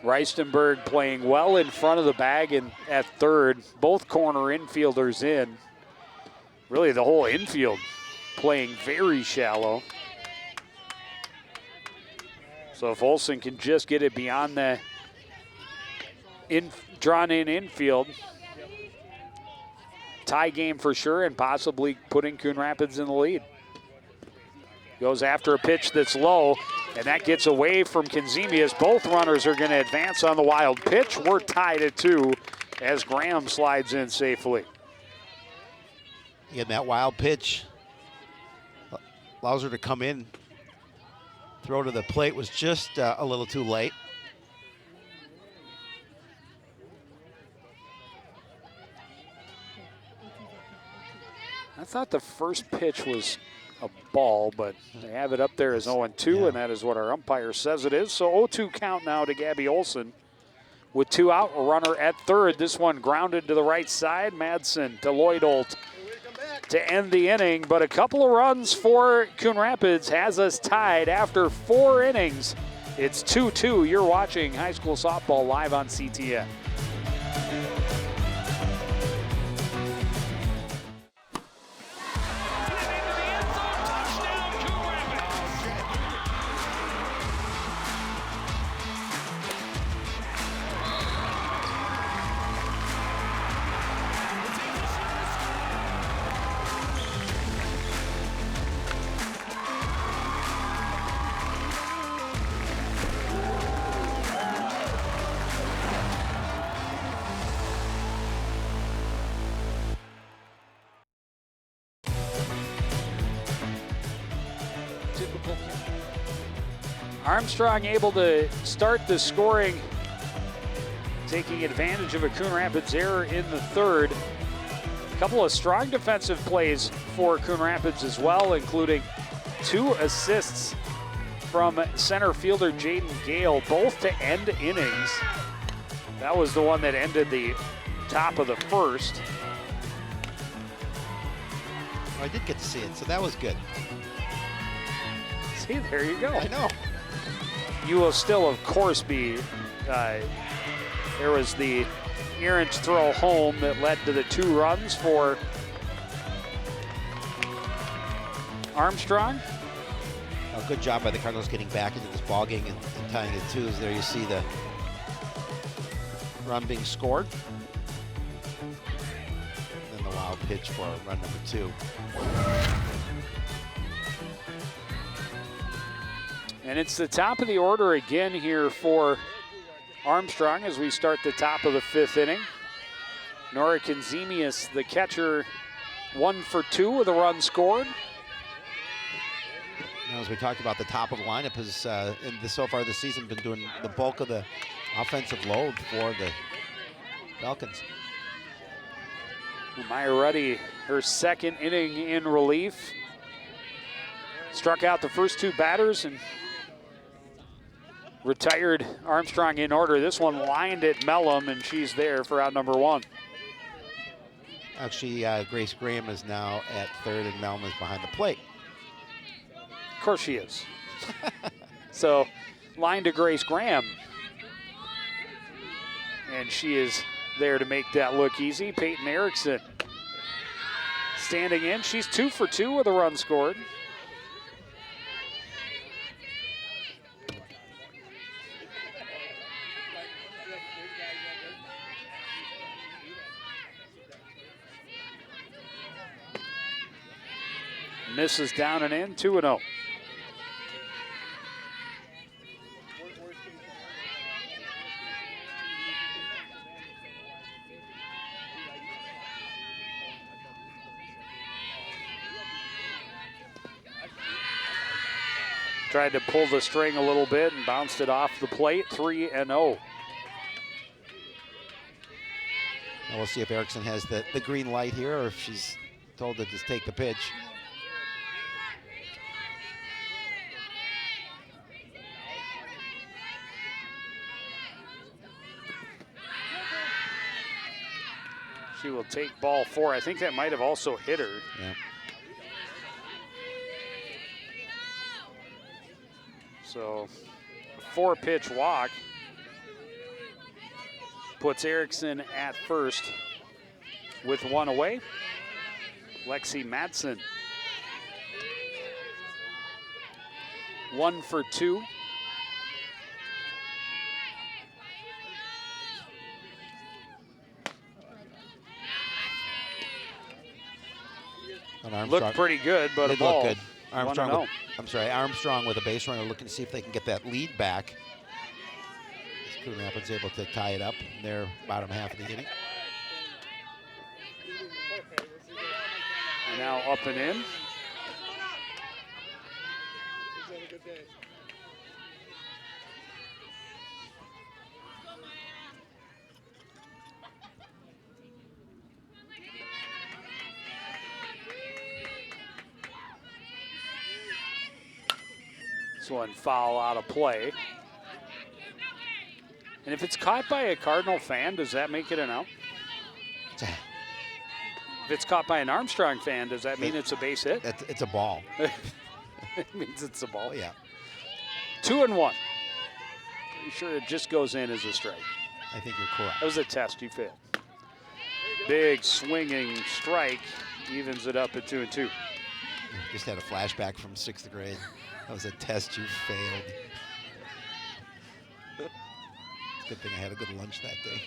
Reistenberg playing well in front of the bag and at third. Both corner infielders in. Really the whole infield playing very shallow. So if Olson can just get it beyond the drawn in infield, tie game for sure and possibly putting Coon Rapids in the lead. Goes after a pitch that's low, and that gets away from Kazemius. Both runners are going to advance on the wild pitch. We're tied at 2 as Graham slides in safely. Again, that wild pitch allows her to come in. Throw to the plate was just a little too late. I thought the first pitch was a ball, but they have it up there as 0-2, and that is what our umpire says it is. So 0-2 count now to Gabby Olson. With 2 out, a runner at third. This one grounded to the right side. Madsen to Lloydolt to end the inning, but a couple of runs for Coon Rapids has us tied after 4 innings. It's 2-2. You're watching high school softball live on CTN. Armstrong able to start the scoring, taking advantage of a Coon Rapids error in the third. A couple of strong defensive plays for Coon Rapids as well, including 2 assists from center fielder Jaden Gale, both to end innings. That was the one that ended the top of the first. I did get to see it, so that was good. See, there you go. I know. You will still, of course, be, there was the errant throw home that led to the 2 runs for Armstrong. A good job by the Cardinals getting back into this ballgame and tying it 2. There you see the run being scored. And then the wild pitch for run number 2. And it's the top of the order again here for Armstrong as we start the top of the 5th inning. Nora Kazemius, the catcher, 1 for 2 with a run scored. Now, as we talked about, the top of the lineup has, so far this season, been doing the bulk of the offensive load for the Falcons. Maya Ruddy, her 2nd inning in relief. Struck out the first 2 batters and retired Armstrong in order. This one lined at Mellum, and she's there for out number 1. Actually, Grace Graham is now at third, and Mellum is behind the plate. Of course she is. So, line to Grace Graham. And she is there to make that look easy. Peyton Erickson standing in. She's 2 for 2 with a run scored. Misses down and in, 2-0. Tried to pull the string a little bit and bounced it off the plate, 3-0. Now we'll see if Erickson has the green light here or if she's told to just take the pitch. She will take ball 4. I think that might have also hit her. Yeah. So, 4-pitch walk puts Erickson at first with 1 away. Lexi Madsen, 1 for 2. Looked pretty good, but a ball. Look good. Armstrong with a base runner looking to see if they can get that lead back. Coon Rapids able to tie it up in their bottom half of the inning. And now up and in. This one foul out of play. And if it's caught by a Cardinal fan, does that make it an out? If it's caught by an Armstrong fan, does that mean it's a base hit? It's a ball. It means it's a ball. Yeah. 2-1. Pretty sure it just goes in as a strike. I think you're correct. That was a test, you failed. Big swinging strike evens it up at 2-2. Just had a flashback from 6th grade. That was a test you failed. Good thing I had a good lunch that day.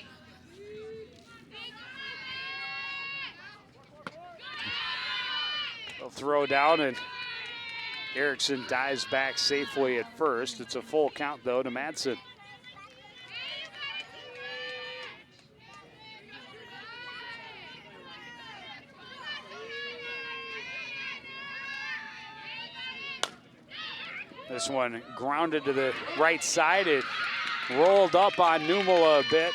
They'll throw down and Erickson dives back safely at first. It's a full count though to Madsen. This one grounded to the right side. It rolled up on Numela a bit.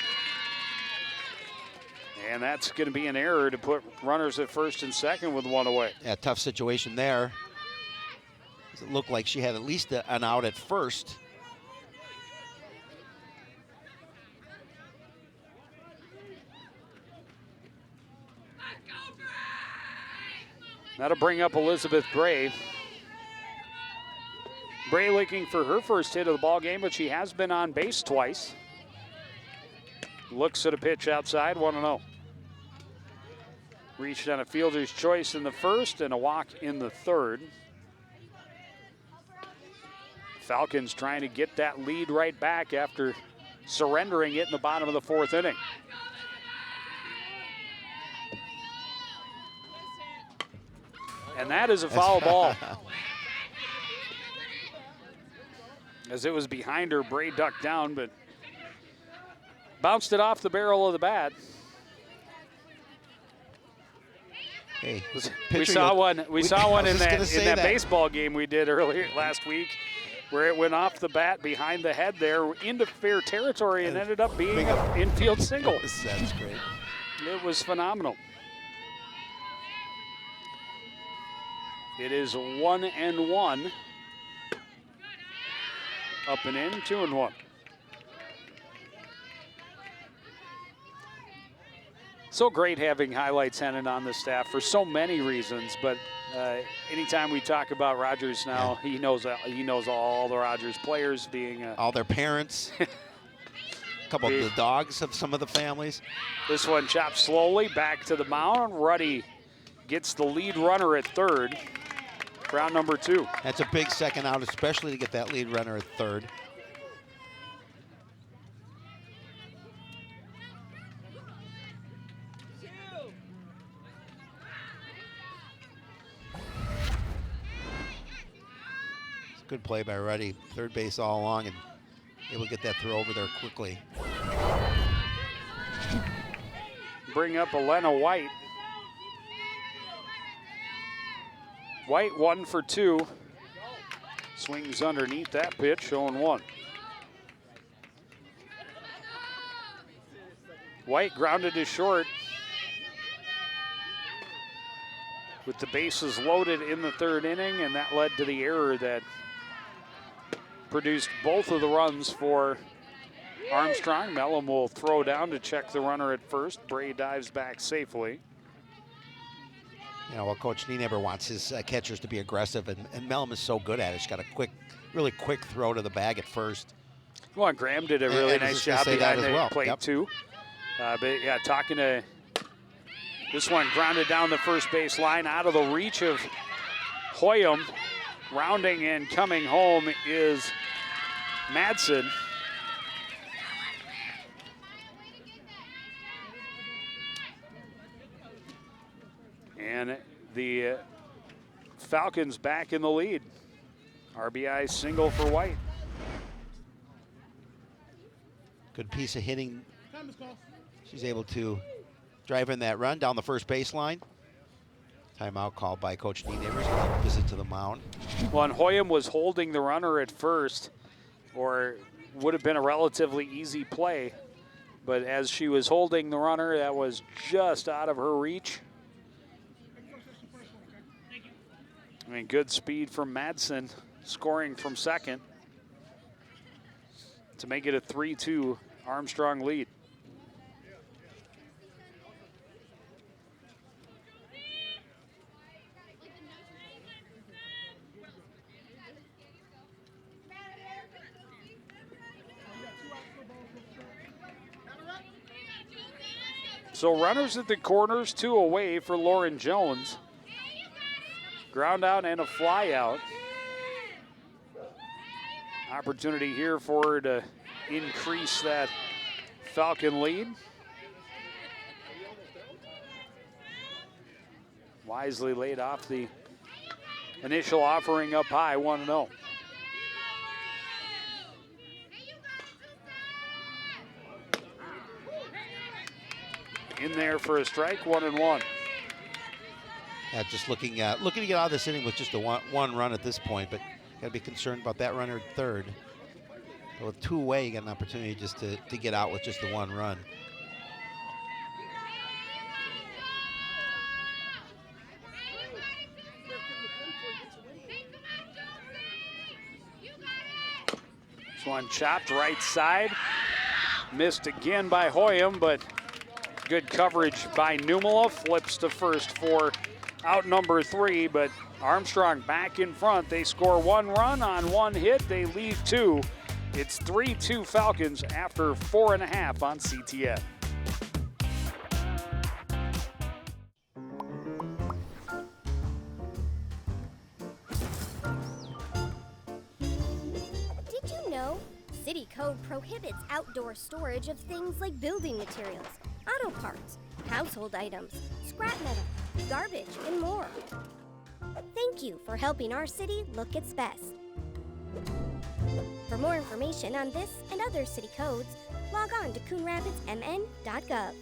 And that's going to be an error to put runners at first and second with 1 away. Yeah, tough situation there. It looked like she had at least an out at first. That'll bring up Elizabeth Bray. Bray looking for her first hit of the ball game, but she has been on base twice. Looks at a pitch outside, 1-0. Reached on a fielder's choice in the first and a walk in the third. Falcons trying to get that lead right back after surrendering it in the bottom of the 4th inning. And that is a foul ball. As it was behind her, Bray ducked down, but bounced it off the barrel of the bat. Hey, we saw one in that baseball game we did earlier last week, where it went off the bat behind the head there into fair territory and ended up being an infield single. That's great. It was phenomenal. It is 1-1. Up and in, 2-1. So great having Highlights Henan on the staff for so many reasons, but anytime we talk about Rogers now, he knows all the Rogers players, being all their parents, a couple of the dogs of some of the families. This one chopped slowly back to the mound. Ruddy gets the lead runner at third. Round number 2. That's a big second out, especially to get that lead runner at third. Good play by Ruddy. Third base all along and able to get that throw over there quickly. Bring up Elena White. White 1 for 2. Swings underneath that pitch, 0-1. White grounded to short with the bases loaded in the third inning, and that led to the error that produced both of the runs for Armstrong. Mellum will throw down to check the runner at first. Bray dives back safely. You know, well, Coach Nienaber wants his catchers to be aggressive, and Mellum is so good at it. She's got a really quick throw to the bag at first. Well, Graham did a really nice job behind the plate, too. But, yeah, talking to this one, grounded down the first base line out of the reach of Hoyam. Rounding and coming home is Madsen. And the Falcons back in the lead. RBI single for White. Good piece of hitting. She's able to drive in that run down the first baseline. Timeout called by Coach Nienaber. Visit to the mound. Well, and Hoyam was holding the runner at first, or would have been a relatively easy play. But as she was holding the runner, that was just out of her reach. I mean, good speed from Madsen, scoring from second to make it a 3-2 Armstrong lead. So runners at the corners, 2 away for Lauren Jones. Ground out and a fly out. Opportunity here for her to increase that Falcon lead. Wisely laid off the initial offering up high, 1-0. In there for a strike, 1-1. Yeah, just looking to get out of this inning with just a one run at this point, but got to be concerned about that runner at third. But with 2 away, you got an opportunity just to get out with just the 1 run. This one chopped right side. Missed again by Hoyam, but good coverage by Numala. Flips to first for out number 3, but Armstrong back in front. They score 1 run on 1 hit. They leave 2. It's 3-2 Falcons after 4.5 on CTN. Did you know? City Code prohibits outdoor storage of things like building materials, auto parts, household items, scrap metal, garbage, and more. Thank you for helping our city look its best. For more information on this and other city codes, log on to coonrapidsmn.gov.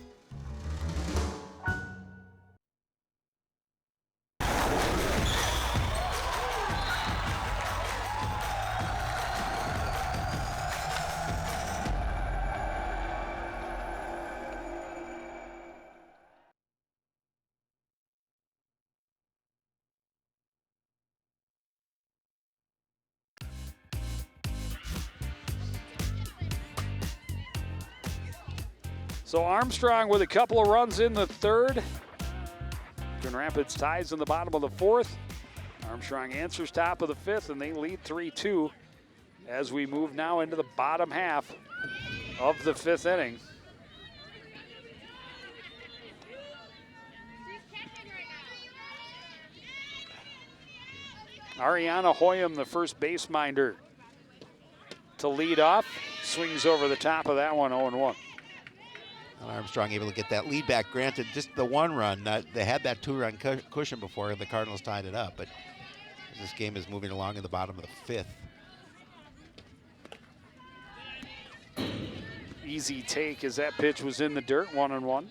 So Armstrong with a couple of runs in the third. Coon Rapids ties in the bottom of the 4th. Armstrong answers top of the 5th, and they lead 3-2 as we move now into the bottom half of the 5th inning. Ariana Hoyam, the first base minder, to lead off. Swings over the top of that one, 0-1. Armstrong able to get that lead back. Granted, just the 1 run. They had that 2-run cushion before the Cardinals tied it up, but This game is moving along in the bottom of the fifth. Easy take as that pitch was in the dirt, 1-1.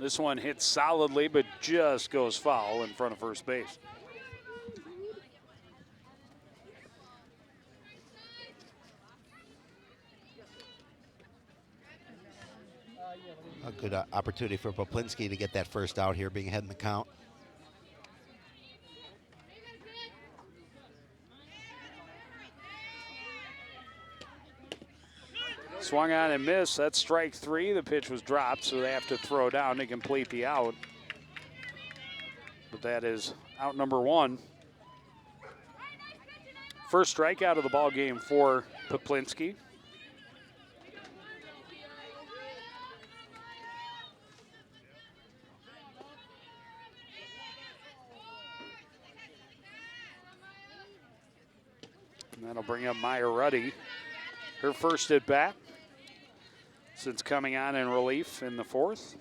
This one hits solidly, but just goes foul in front of first base. A good opportunity for Poplinski to get that first out here, being ahead in the count. Swung on and missed. That's strike 3. The pitch was dropped, so they have to throw down to complete the out. But that is out number 1. First strikeout of the ball game for Poplinski. And that'll bring up Maya Ruddy. Her first at bat since coming on in relief in the 4th.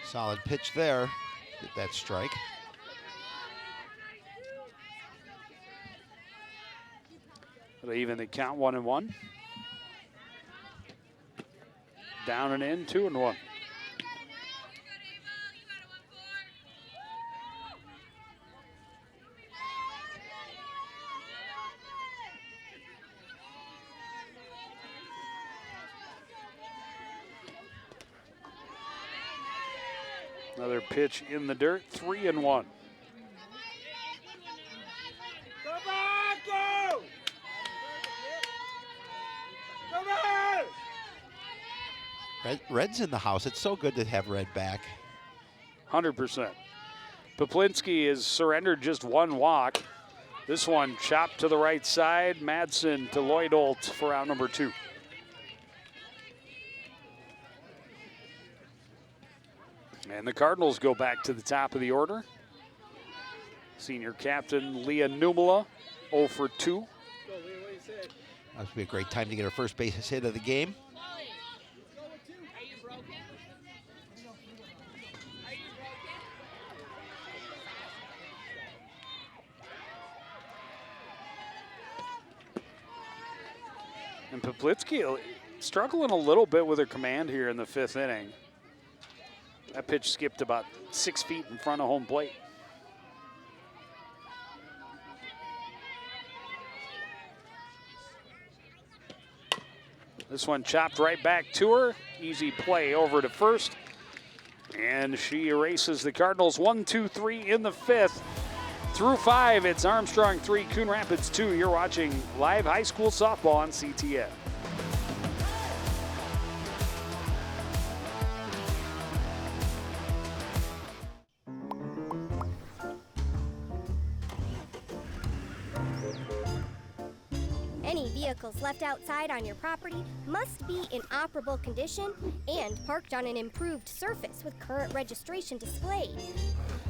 Solid pitch there. Get that strike. It'll even the count, 1-1. Down and in, 2-1. Another pitch in the dirt, 3-1. Red's in the house. It's so good to have Red back. 100%. Poplinski has surrendered just 1 walk. This one chopped to the right side. Madsen to Lloyd-Olt for out number 2. And the Cardinals go back to the top of the order. Senior captain Leah Numala, 0 for 2. That would be a great time to get her first base hit of the game. And Poplinski struggling a little bit with her command here in the 5th inning. That pitch skipped about 6 feet in front of home plate. This one chopped right back to her. Easy play over to first. And she erases the Cardinals 1-2-3 in the 5th. Through 5, it's Armstrong 3, Coon Rapids 2. You're watching live high school softball on CTN. Any vehicles left outside on your property must be in operable condition and parked on an improved surface with current registration displayed.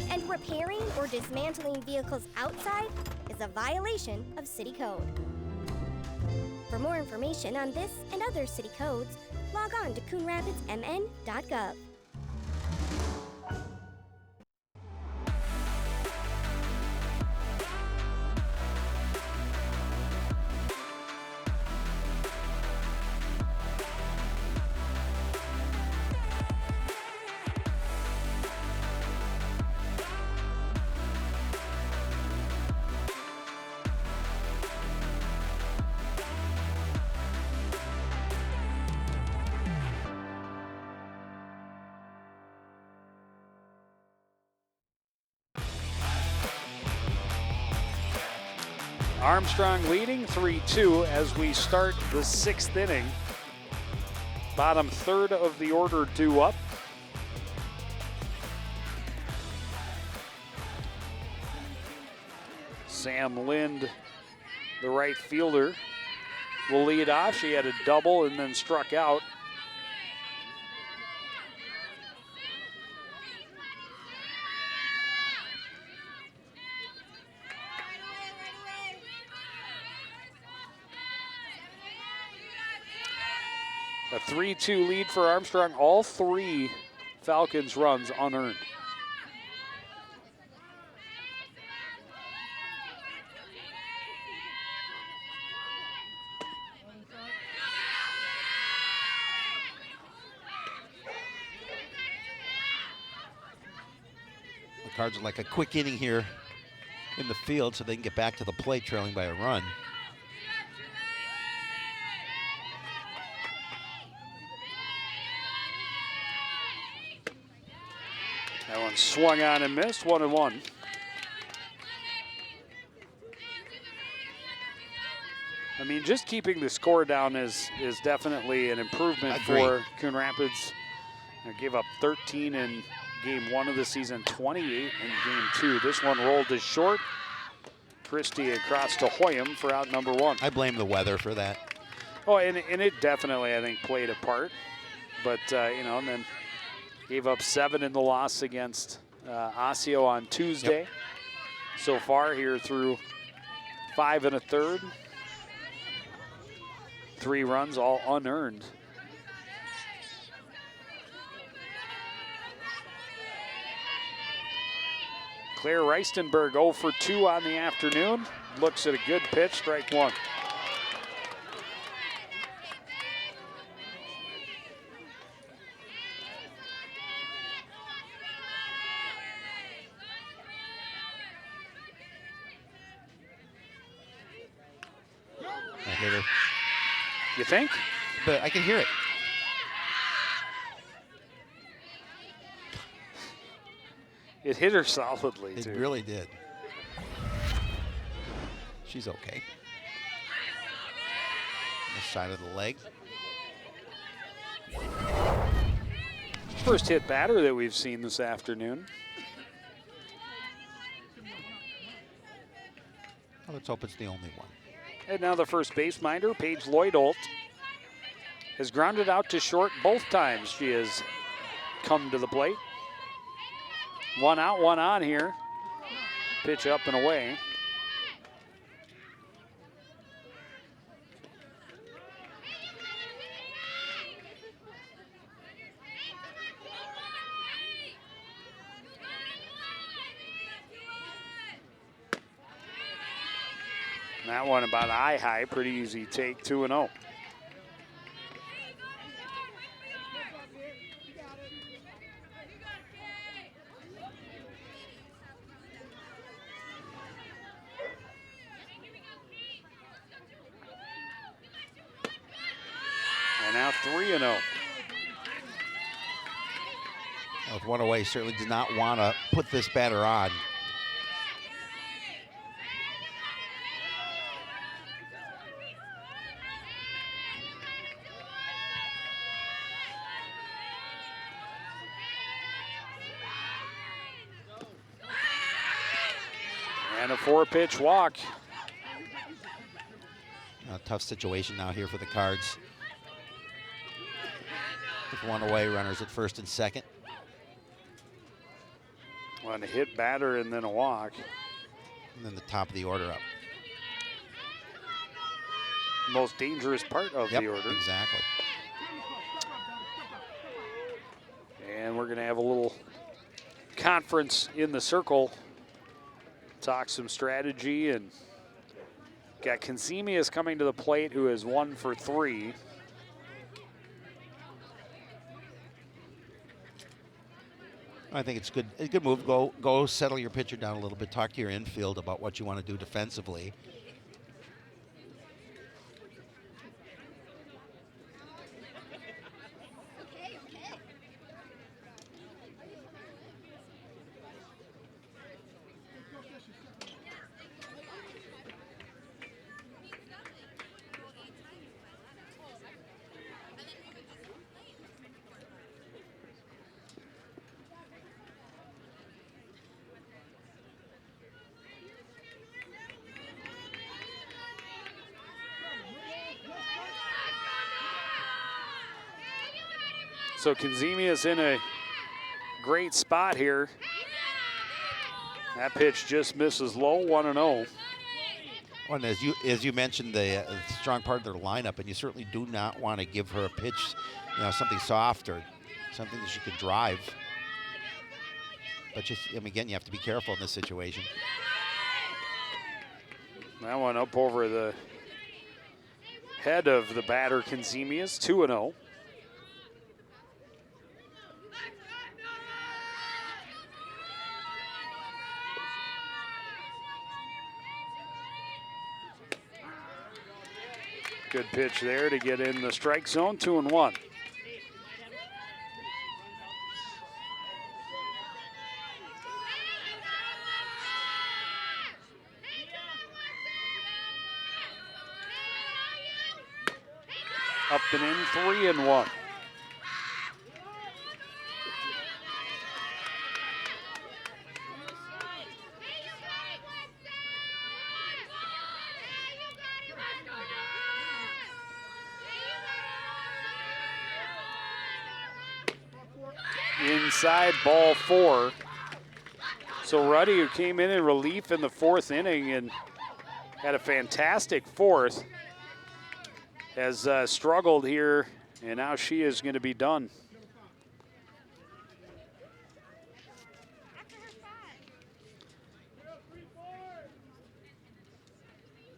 And repairing or dismantling vehicles outside is a violation of city code. For more information on this and other city codes, log on to coonrapidsmn.gov. Armstrong leading 3-2 as we start the 6th inning. Bottom third of the order due up. Sam Lind, the right fielder, will lead off. She had a double and then struck out. A 3-2 lead for Armstrong. All 3 Falcons runs unearned. The Cards are like a quick inning here in the field so they can get back to the plate trailing by a run. That one swung on and missed, 1-1. I mean, just keeping the score down is definitely an improvement for Coon Rapids. They gave up 13 in game 1 of the season, 28 in game 2. This one rolled to short. Christie across to Hoyam for out number 1. I blame the weather for that. Oh, and it definitely, I think, played a part. But, you know, and then gave up 7 in the loss against Osseo on Tuesday. Yep. So far here through 5 1/3. 3 runs, all unearned. Claire Reistenberg 0 for 2 on the afternoon. Looks at a good pitch, strike 1. I hit her. You think? But I can hear it. It hit her solidly, It too. really did. She's okay. The side of the leg. First hit batter that we've seen this afternoon. Well, let's hope it's the only one. And now the first base minder, Paige Lloyd-Holt, has grounded out to short both times she has come to the plate. 1 out, 1 on here. Pitch up and away. That one about eye high, pretty easy take, 2-0. And now 3-0. With 1 away, certainly does not want to put this batter on. And a 4-pitch walk. A tough situation now here for the Cards. With 1 away, runners at first and second. One hit batter and then a walk. And then the top of the order up. Most dangerous part of the order. Exactly. And we're going to have a little conference in the circle. Talk some strategy, and got Consemius coming to the plate, who is 1 for 3. I think it's good. A good move. Go settle your pitcher down a little bit. Talk to your infield about what you want to do defensively. So Kenzemia's in a great spot here. That pitch just misses low, 1-0. Well, and as you mentioned, the strong part of their lineup, and you certainly do not want to give her a pitch, something soft or something that she could drive. But again, you have to be careful in this situation. That one up over the head of the batter, Kenzemia's, 2-0. Good pitch there to get in the strike zone, 2-1. Up and in, 3-1. Inside, ball 4. So Ruddy, who came in relief in the 4th inning and had a fantastic 4th, has struggled here, and now she is going to be done.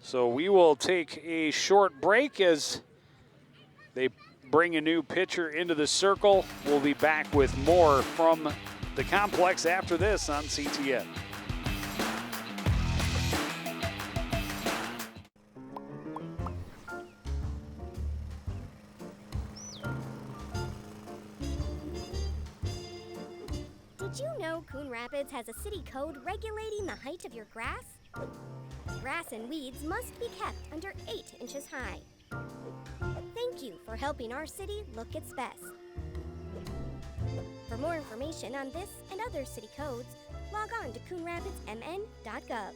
So we will take a short break as they bring a new pitcher into the circle. We'll be back with more from the complex after this on CTN. Did you know Coon Rapids has a city code regulating the height of your grass? Grass and weeds must be kept under 8 inches high. Thank you for helping our city look its best. For more information on this and other city codes, log on to coonrapidsmn.gov.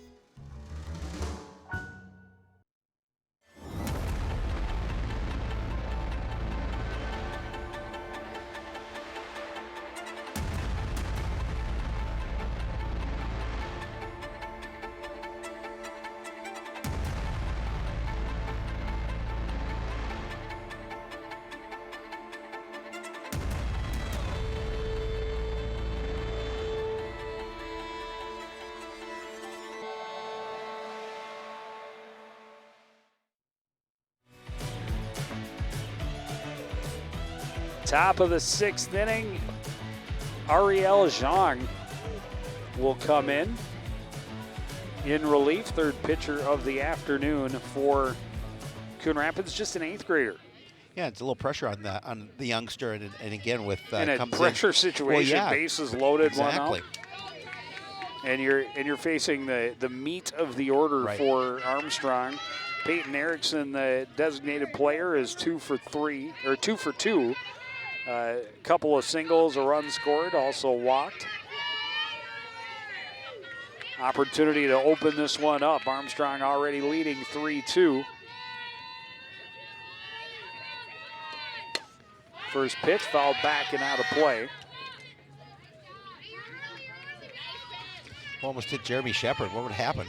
Top of the 6th inning, Ariel Zhang will come in relief, third pitcher of the afternoon for Coon Rapids, just an 8th grader. Yeah, it's a little pressure on the youngster, and again with in a pressure situation, well, yeah, bases loaded, exactly. 1 out, and you're facing the meat of the order, right, for Armstrong. Peyton Erickson, the designated player, is 2 for 2. A couple of singles, a run scored, also walked. Opportunity to open this one up. Armstrong already leading 3-2. First pitch fouled back and out of play. Almost hit Jeremy Shepard. What would happen?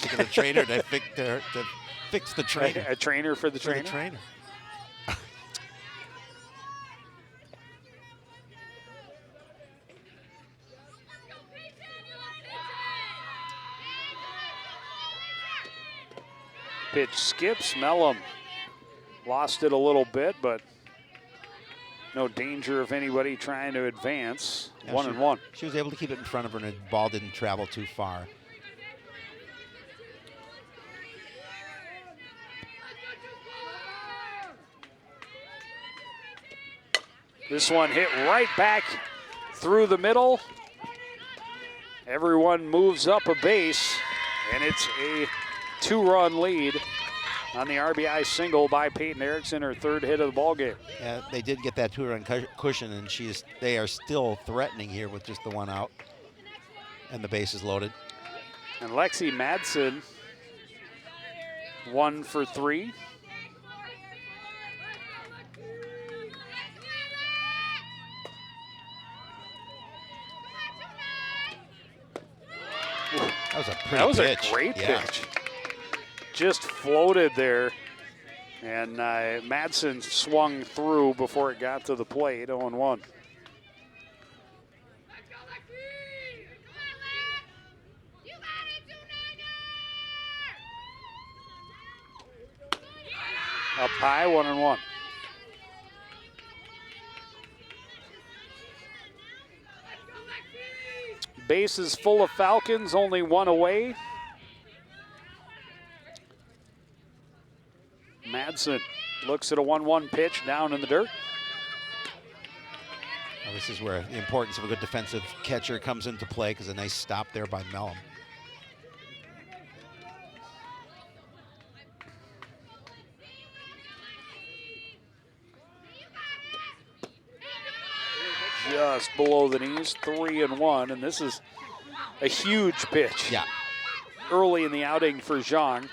Taking a trainer to fix the trainer. A trainer for the trainer? For the trainer. Pitch skips. Mellum lost it a little bit, but no danger of anybody trying to advance. Yeah, 1-1. She was able to keep it in front of her, and the ball didn't travel too far. This one hit right back through the middle. Everyone moves up a base, and it's a 2-run lead on the RBI single by Peyton Erickson, her 3rd hit of the ball game. Yeah, they did get that 2-run cushion, and they are still threatening here with just the 1 out, and the bases loaded. And Lexi Madsen, 1 for 3. That was a pretty That was pitch. a great Yeah. pitch. Just floated there. And Madsen swung through before it got to the plate, 0-1. Up high, 1-1. Bases full of Falcons, only one away. Madsen looks at a 1-1 pitch down in the dirt. Well, this is where the importance of a good defensive catcher comes into play, because a nice stop there by Mellum. Just below the knees, 3-1, and this is a huge pitch. Yeah. Early in the outing for Zhang.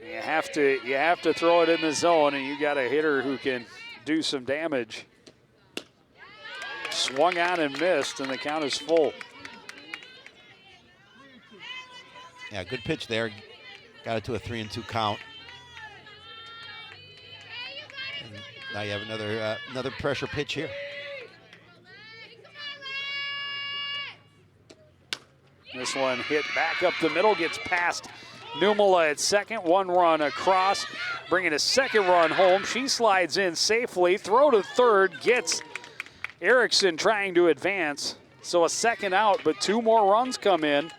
You have to throw it in the zone, and you got a hitter who can do some damage. Swung on and missed, and the count is full. Yeah, good pitch there. Got it to a 3-2 count. And now you have another pressure pitch here. This one hit back up the middle, gets past Numala at second. One run across, bringing a second run home. She slides in safely. Throw to third, gets Erickson trying to advance. So a second out, but two more runs come in.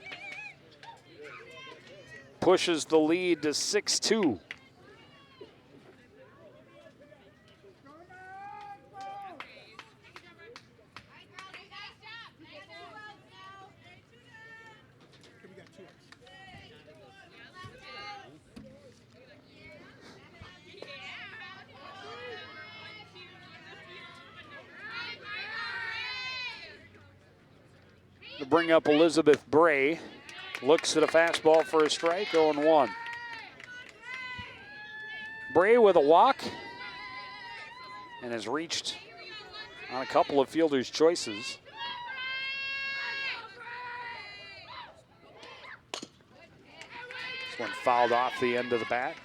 Pushes the lead to 6-2. To bring up Elizabeth Bray. Looks at a fastball for a strike, 0-1. Bray with a walk and has reached on a couple of fielders' choices. This one fouled off the end of the bat.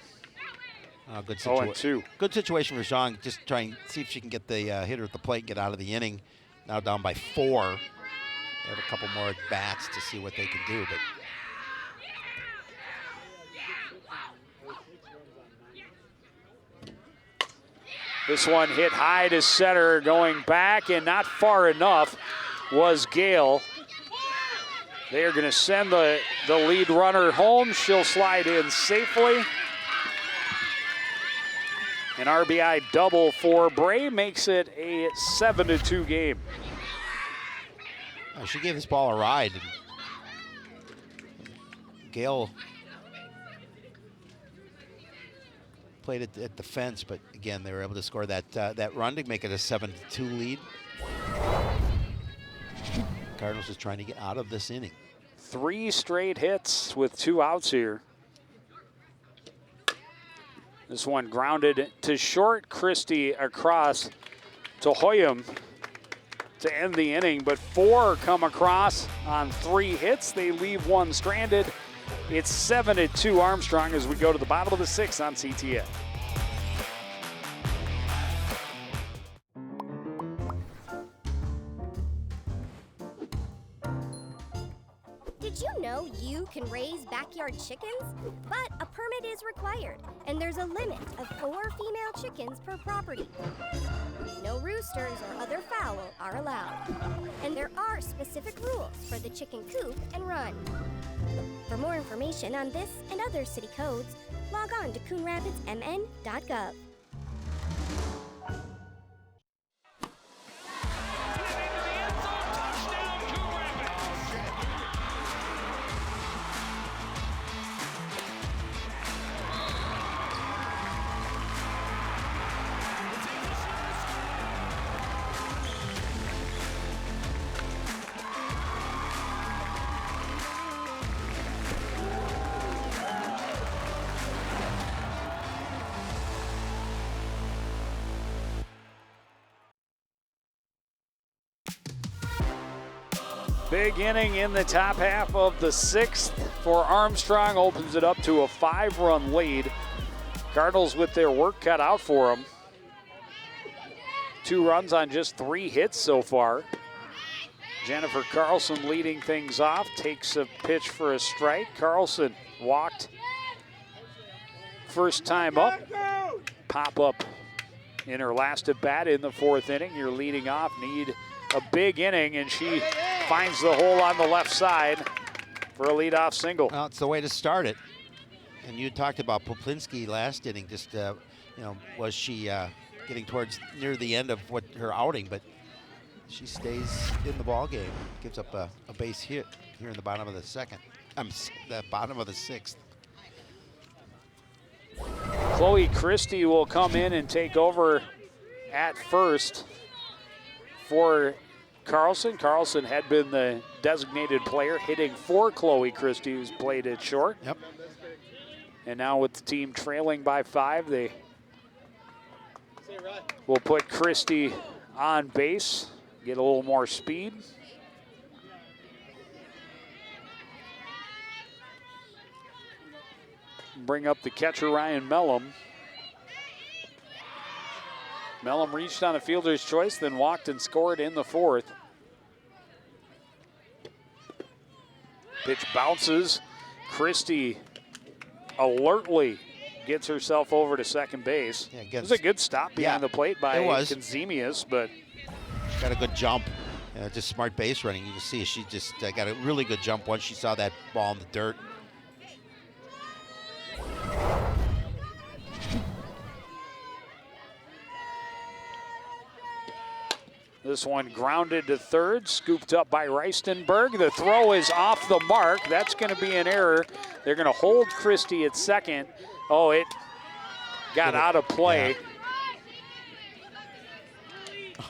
Good 0-2. Good situation for Zhang. Just trying to see if she can get the hitter at the plate and get out of the inning. Now down by 4. They have a couple more at bats to see what they can do, but this one hit high to center, going back and not far enough was Gale. They are going to send the lead runner home. She'll slide in safely. An RBI double for Bray makes it a 7-2 game. she gave this ball a ride. Gale played it at the fence, but again, they were able to score that run to make it a 7-2 lead. Cardinals is trying to get out of this inning. 3 straight hits with 2 outs here. This one grounded to short. Christie across to Hoyam to end the inning, but 4 come across on 3 hits. They leave 1 stranded. It's 7-2 Armstrong as we go to the bottom of the 6th on CTN. Did you know you can raise backyard chickens? But a permit is required, and there's a limit of 4 female chickens per property. No roosters or other fowl are allowed. And there are specific rules for the chicken coop and run. For more information on this and other city codes, log on to coonrapidsmn.gov. Big inning in the top half of the 6th for Armstrong. Opens it up to a 5-run lead. Cardinals with their work cut out for them. 2 runs on just 3 hits so far. Jennifer Carlson leading things off. Takes a pitch for a strike. Carlson walked first time up. Pop up in her last at bat in the 4th inning. You're leading off. Need a big inning, and she finds the hole on the left side for a leadoff single. Well, it's the way to start it. And you talked about Poplinski last inning. Just, was she getting towards near the end of her outing? But she stays in the ball game. Gives up a base hit here in the bottom of the 2nd. The bottom of the 6th. Chloe Christie will come in and take over at first for Carlson. Carlson had been the designated player, hitting for Chloe Christie, who's played it short. Yep. And now with the team trailing by 5, they will put Christie on base, get a little more speed. Bring up the catcher, Ryan Mellum. Mellum reached on a fielder's choice, then walked and scored in the 4th. Pitch bounces. Christie alertly gets herself over to second base. Yeah, it was a good stop behind the plate by Konzemius, but got a good jump. Just smart base running. You can see she just got a really good jump once she saw that ball in the dirt. This one grounded to third, scooped up by Reistenberg. The throw is off the mark. That's going to be an error. They're going to hold Christie at second. Oh, it got out of play. Yeah.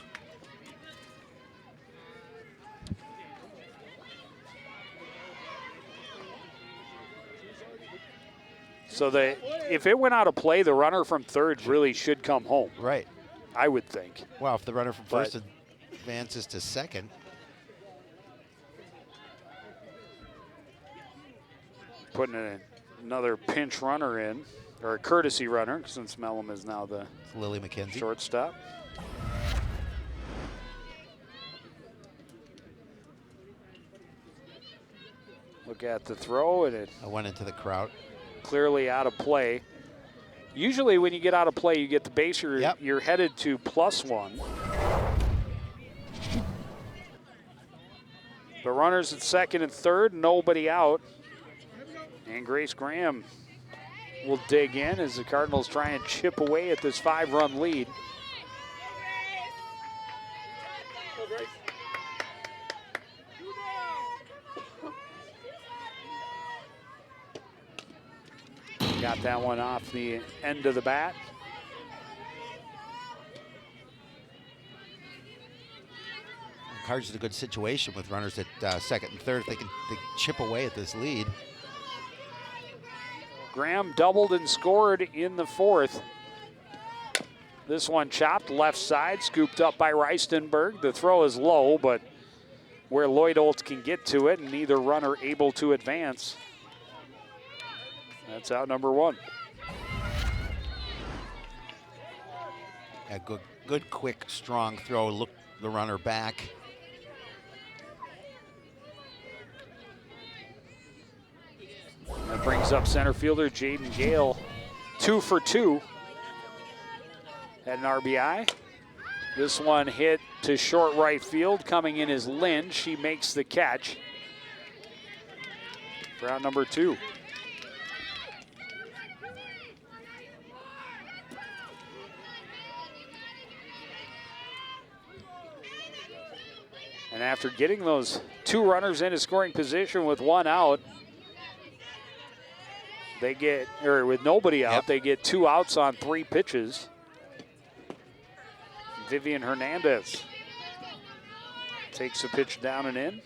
So if it went out of play, the runner from third really should come home. Right. I would think. Well, if the runner from first advances to second. Putting another pinch runner in, or a courtesy runner, since Mellum is now the Lily McKenzie shortstop. Look at the throw, and it went into the crowd. Clearly out of play. Usually when you get out of play, you get the base, you're headed to +1. The runners at second and third, nobody out. And Grace Graham will dig in as the Cardinals try and chip away at this 5-run lead. Got that one off the end of the bat. Cards in a good situation with runners at second and third. They can chip away at this lead. Graham doubled and scored in the 4th. This one chopped left side, scooped up by Reistenberg. The throw is low, but where Lloyd Olds can get to it, and neither runner able to advance. That's out number 1. A good, quick, strong throw. Look the runner back. That brings up center fielder Jaden Gale, 2 for 2. Had an RBI. This one hit to short right field. Coming in is Lynn. She makes the catch for out number 2. And after getting those 2 runners into scoring position with 1 out, they get, or with nobody out, they get 2 outs on 3 pitches. Vivian Hernandez takes a pitch down and in.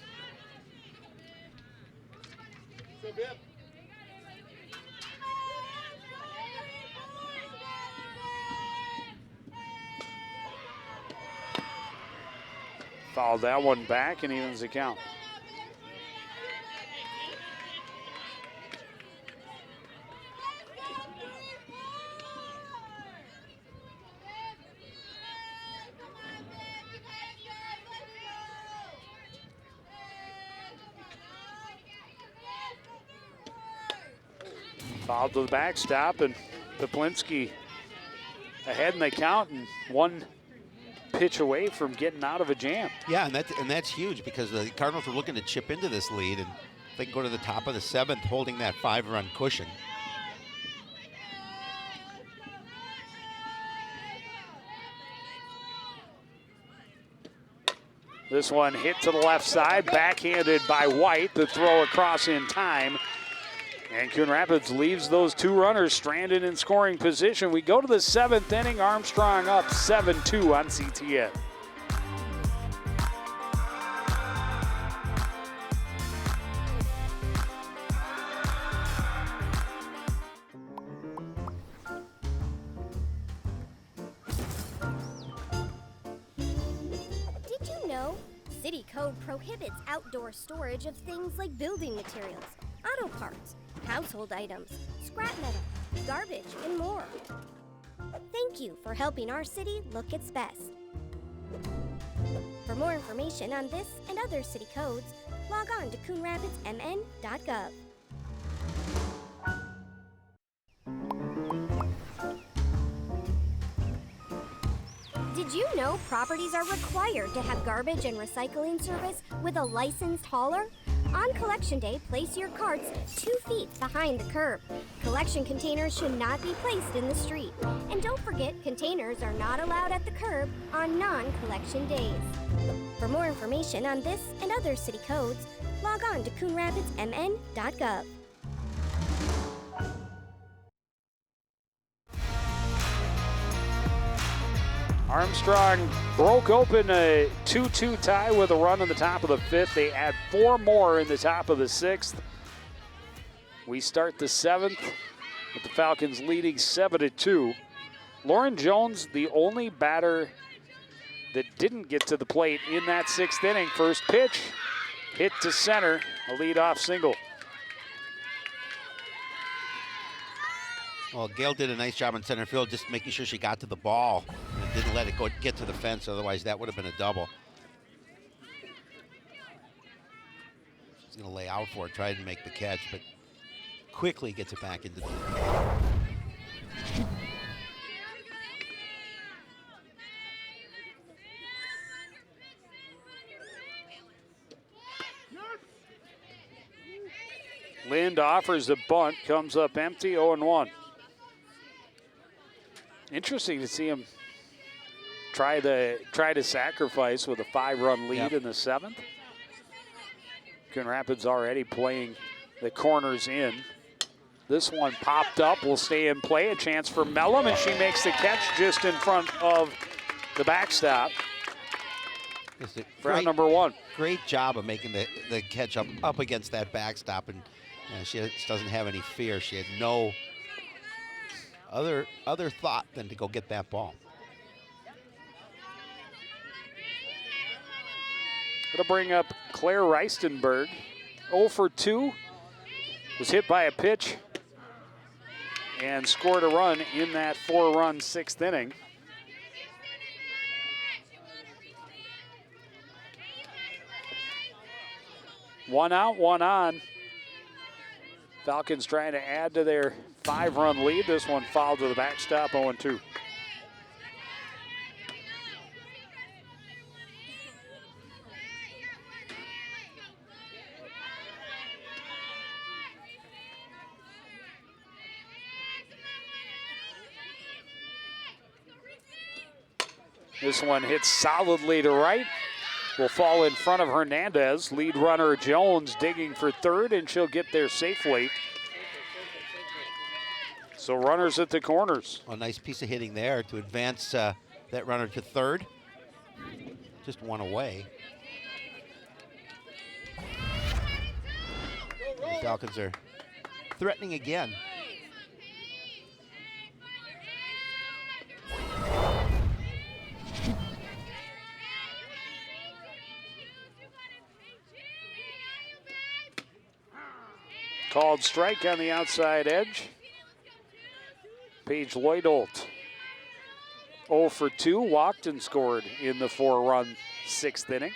Fouled that one back and evens the count. Fouled to the backstop, and Poplinski ahead in the count and one pitch away from getting out of a jam. Yeah, and that's huge because the Cardinals were looking to chip into this lead, and they can go to the top of the 7th holding that 5-run cushion. This one hit to the left side, backhanded by White. The throw across in time. And Coon Rapids leaves those 2 runners stranded in scoring position. We go to the 7th inning. Armstrong up 7-2 on CTN. Did you know? City code prohibits outdoor storage of things like building materials, auto parts, household items, scrap metal, garbage, and more. Thank you for helping our city look its best. For more information on this and other city codes, log on to coonrapidsmn.gov. Did you know properties are required to have garbage and recycling service with a licensed hauler? On collection day, place your carts 2 feet behind the curb. Collection containers should not be placed in the street. And don't forget, containers are not allowed at the curb on non-collection days. For more information on this and other city codes, log on to coonrapidsmn.gov. Armstrong broke open a 2-2 tie with a run in the top of the 5th. They add 4 more in the top of the 6th. We start the 7th with the Falcons leading 7-2. Lauren Jones, the only batter that didn't get to the plate in that 6th inning. First pitch, hit to center, a leadoff single. Well, Gail did a nice job in center field, just making sure she got to the ball and didn't let it get to the fence. Otherwise, that would have been a double. She's going to lay out for it, try to make the catch, but quickly gets it back into the Lind offers a bunt, comes up empty, 0-1. Interesting to see him try to sacrifice with a 5-run lead in the 7th. Coon Rapids already playing the corners in. This one popped up, will stay in play. A chance for Mellum, and she makes the catch just in front of the backstop. For out number 1. Great job of making the catch up against that backstop, and she just doesn't have any fear. She had no other thought than to go get that ball. Going to bring up Claire Reistenberg. 0 for 2. Was hit by a pitch and scored a run in that 4-run 6th inning. One out, one on. Falcons trying to add to their 5-run lead. This one fouled to the backstop, 0-2. This one hits solidly to right. Will fall in front of Hernandez. Lead runner Jones digging for third, and she'll get there safely. So runners at the corners. A nice piece of hitting there to advance that runner to third. Just one away. The Falcons are threatening again. Called strike on the outside edge. Paige Lloyd-Holt 0 for 2, walked and scored in the 4-run 6th inning.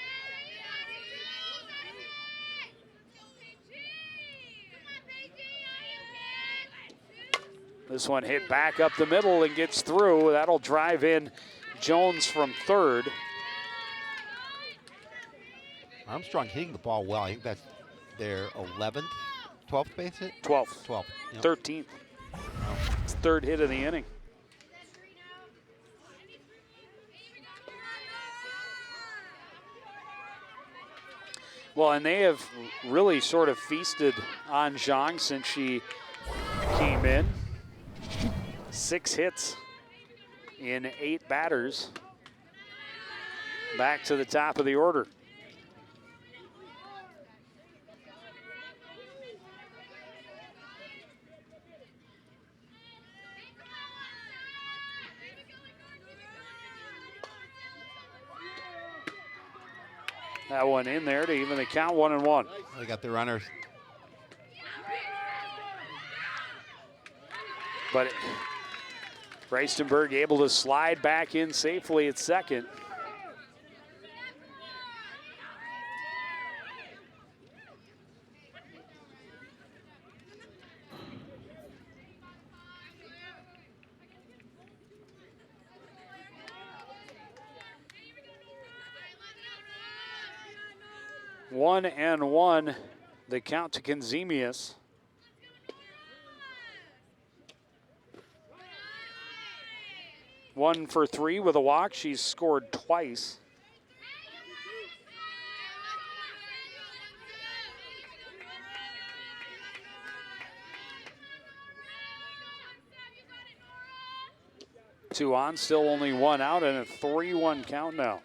This one hit back up the middle and gets through. That'll drive in Jones from third. Armstrong hitting the ball well. I think that's their 11th, 12th base hit? 12th. 12th. Yep. 13th. It's third hit of the inning. Well, and they have really sort of feasted on Zhang since she came in. 6 hits in 8 batters. Back to the top of the order. That one in there to even the count, 1-1. They got the runners. But Reistenberg able to slide back in safely at second. One and one, the count to Kenzemius. One for 3 with a walk. She's scored twice. Two on, still only 1 out, and a 3-1 count now.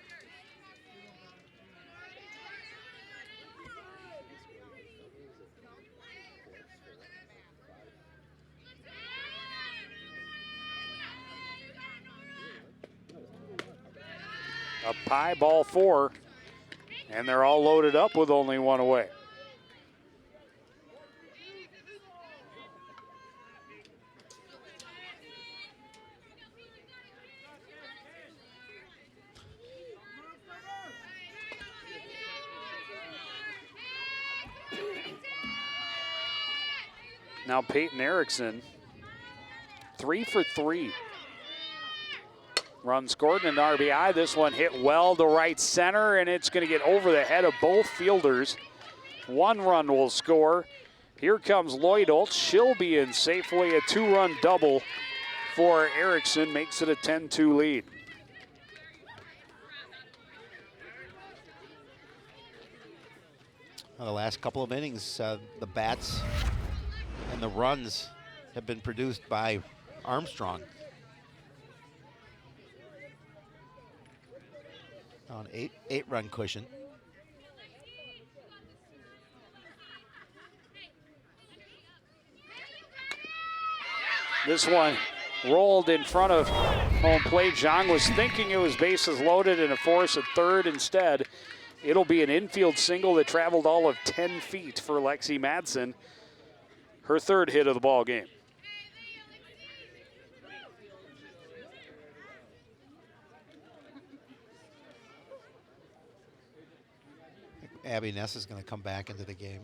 A pie ball 4, and they're all loaded up with only 1 away. Now Peyton Erickson, 3 for 3. Run scored and an RBI. This one hit well to right center, and it's going to get over the head of both fielders. 1 run will score. Here comes Lloyd-Oltz. She'll be in safely. A 2-run double for Erickson makes it a 10-2 lead. Well, the last couple of innings, the bats and the runs have been produced by Armstrong. On 8-run cushion. This one rolled in front of home plate. Zhang was thinking it was bases loaded and a force at third instead. It'll be an infield single that traveled all of 10 feet for Lexi Madsen. Her 3rd hit of the ball game. Abby Ness is going to come back into the game.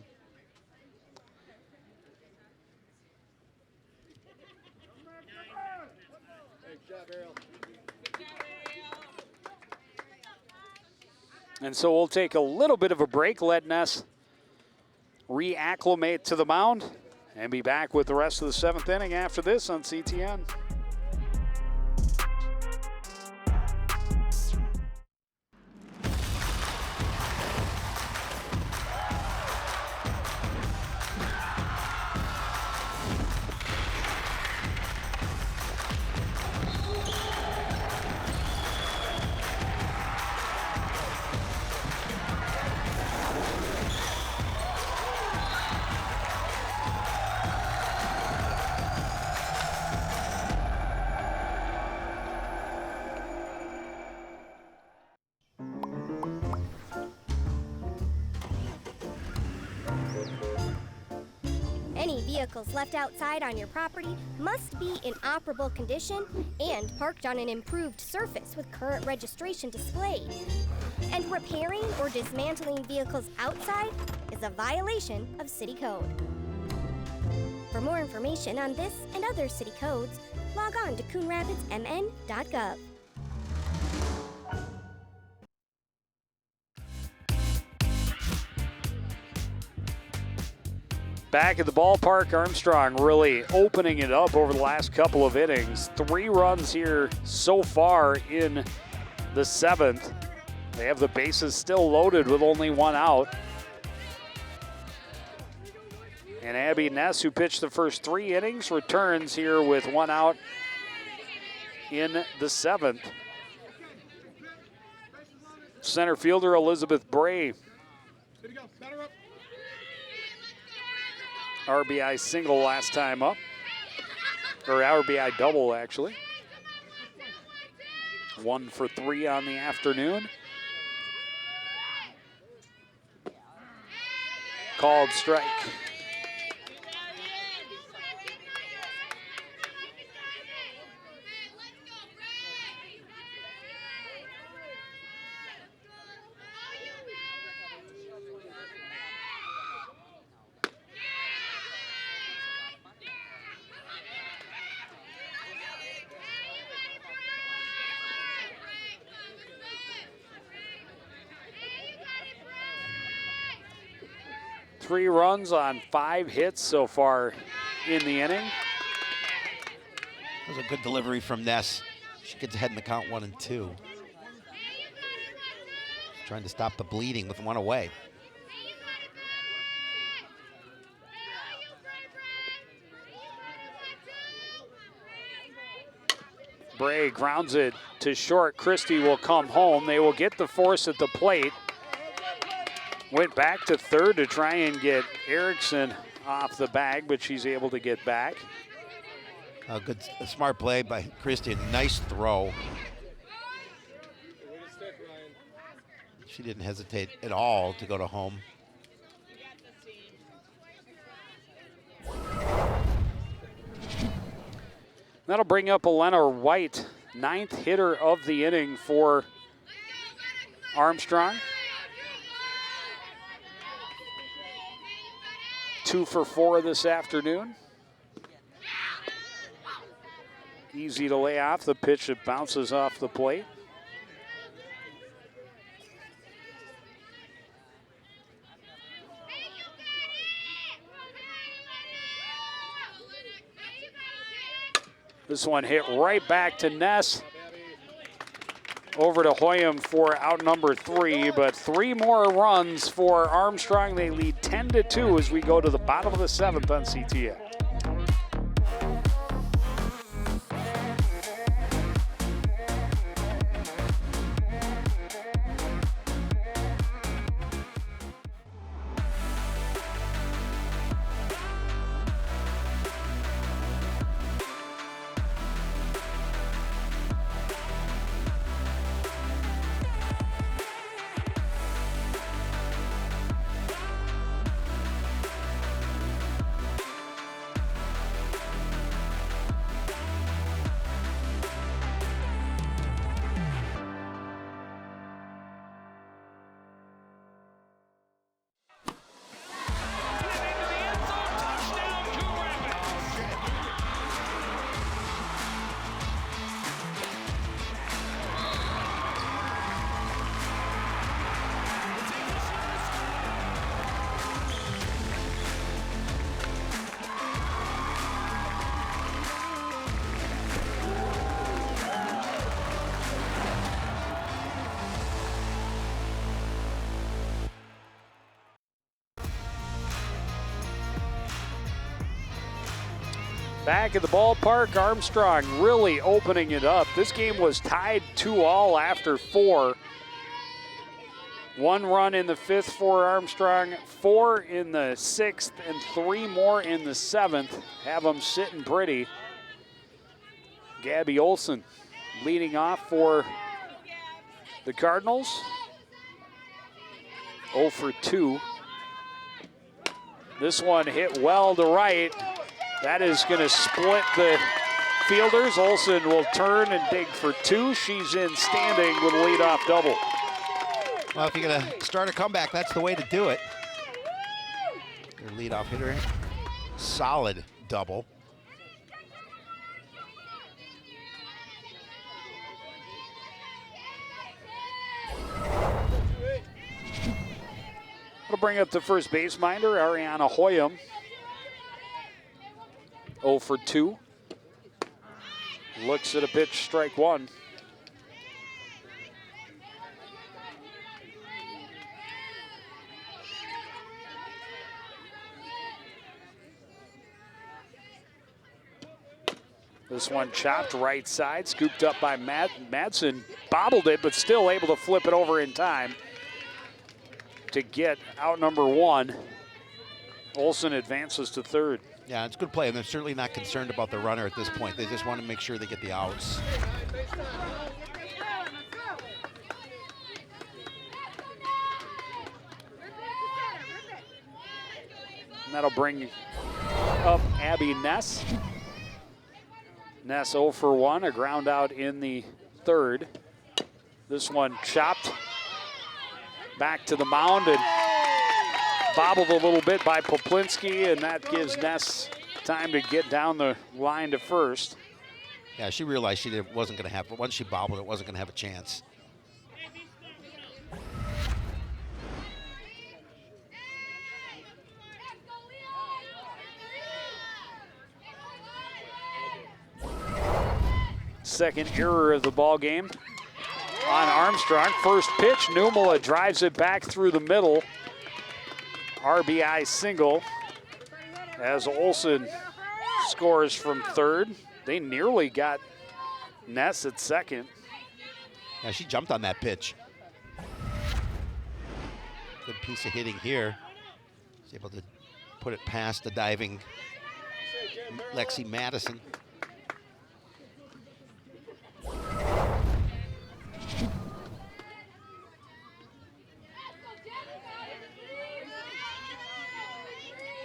And so we'll take a little bit of a break, let Ness reacclimate to the mound, and be back with the rest of the 7th inning after this on CTN. Any vehicles left outside on your property must be in operable condition and parked on an improved surface with current registration displayed. And repairing or dismantling vehicles outside is a violation of city code. For more information on this and other city codes, log on to coonrapidsmn.gov. Back at the ballpark, Armstrong really opening it up over the last couple of innings. 3 runs here so far in the 7th. They have the bases still loaded with only 1 out. And Abby Ness, who pitched the first 3 innings, returns here with 1 out in the 7th. Center fielder Elizabeth Bray. RBI single last time up, or RBI double actually. 1 for 3 on the afternoon. Called strike. Three runs on 5 hits so far in the inning. That was a good delivery from Ness. She gets ahead in the count 1-2. Trying to stop the bleeding with 1 away. Bray grounds it to short. Christie will come home. They will get the force at the plate. Went back to third to try and get Erickson off the bag, but she's able to get back. A smart play by Christie. Nice throw. She didn't hesitate at all to go to home. That'll bring up Elena White, 9th hitter of the inning for Armstrong. 2 for 4 this afternoon. Easy to lay off the pitch that bounces off the plate. This one hit right back to Ness. Over to Hoyam for out number 3, but 3 more runs for Armstrong. They lead 10-2 as we go to the bottom of the 7th on CTN. Back at the ballpark, Armstrong really opening it up. This game was tied 2-2 after 4. 1 run in the 5th for Armstrong, 4 in the 6th, and 3 more in the 7th. Have them sitting pretty. Gabby Olson leading off for the Cardinals. 0 for 2. This one hit well to right. That is going to split the fielders. Olson will turn and dig for 2. She's in standing with a leadoff double. Well, if you're going to start a comeback, that's the way to do it. Your leadoff hitter, solid double. It'll bring up the first base minder, Ariana Hoyam. 0 for 2. Looks at a pitch, strike one. This one chopped right side, scooped up by Madsen. Bobbled it, but still able to flip it over in time to get out number one. Olsen advances to third. Yeah, it's a good play, and they're certainly not concerned about the runner at this point. They just want to make sure they get the outs. And that'll bring up Abby Ness. Ness 0 for 1, a ground out in the third. This one chopped back to the mound and bobbled a little bit by Poplinski, and that gives Ness time to get down the line to first. Yeah, she realized she wasn't going to have, but once she bobbled, it wasn't going to have a chance. Second error of the ball game on Armstrong. First pitch, Numala drives it back through the middle. RBI single as Olsen scores from third. They nearly got Ness at second. Yeah, she jumped on that pitch. Good piece of hitting here. She's able to put it past the diving Lexi Madison.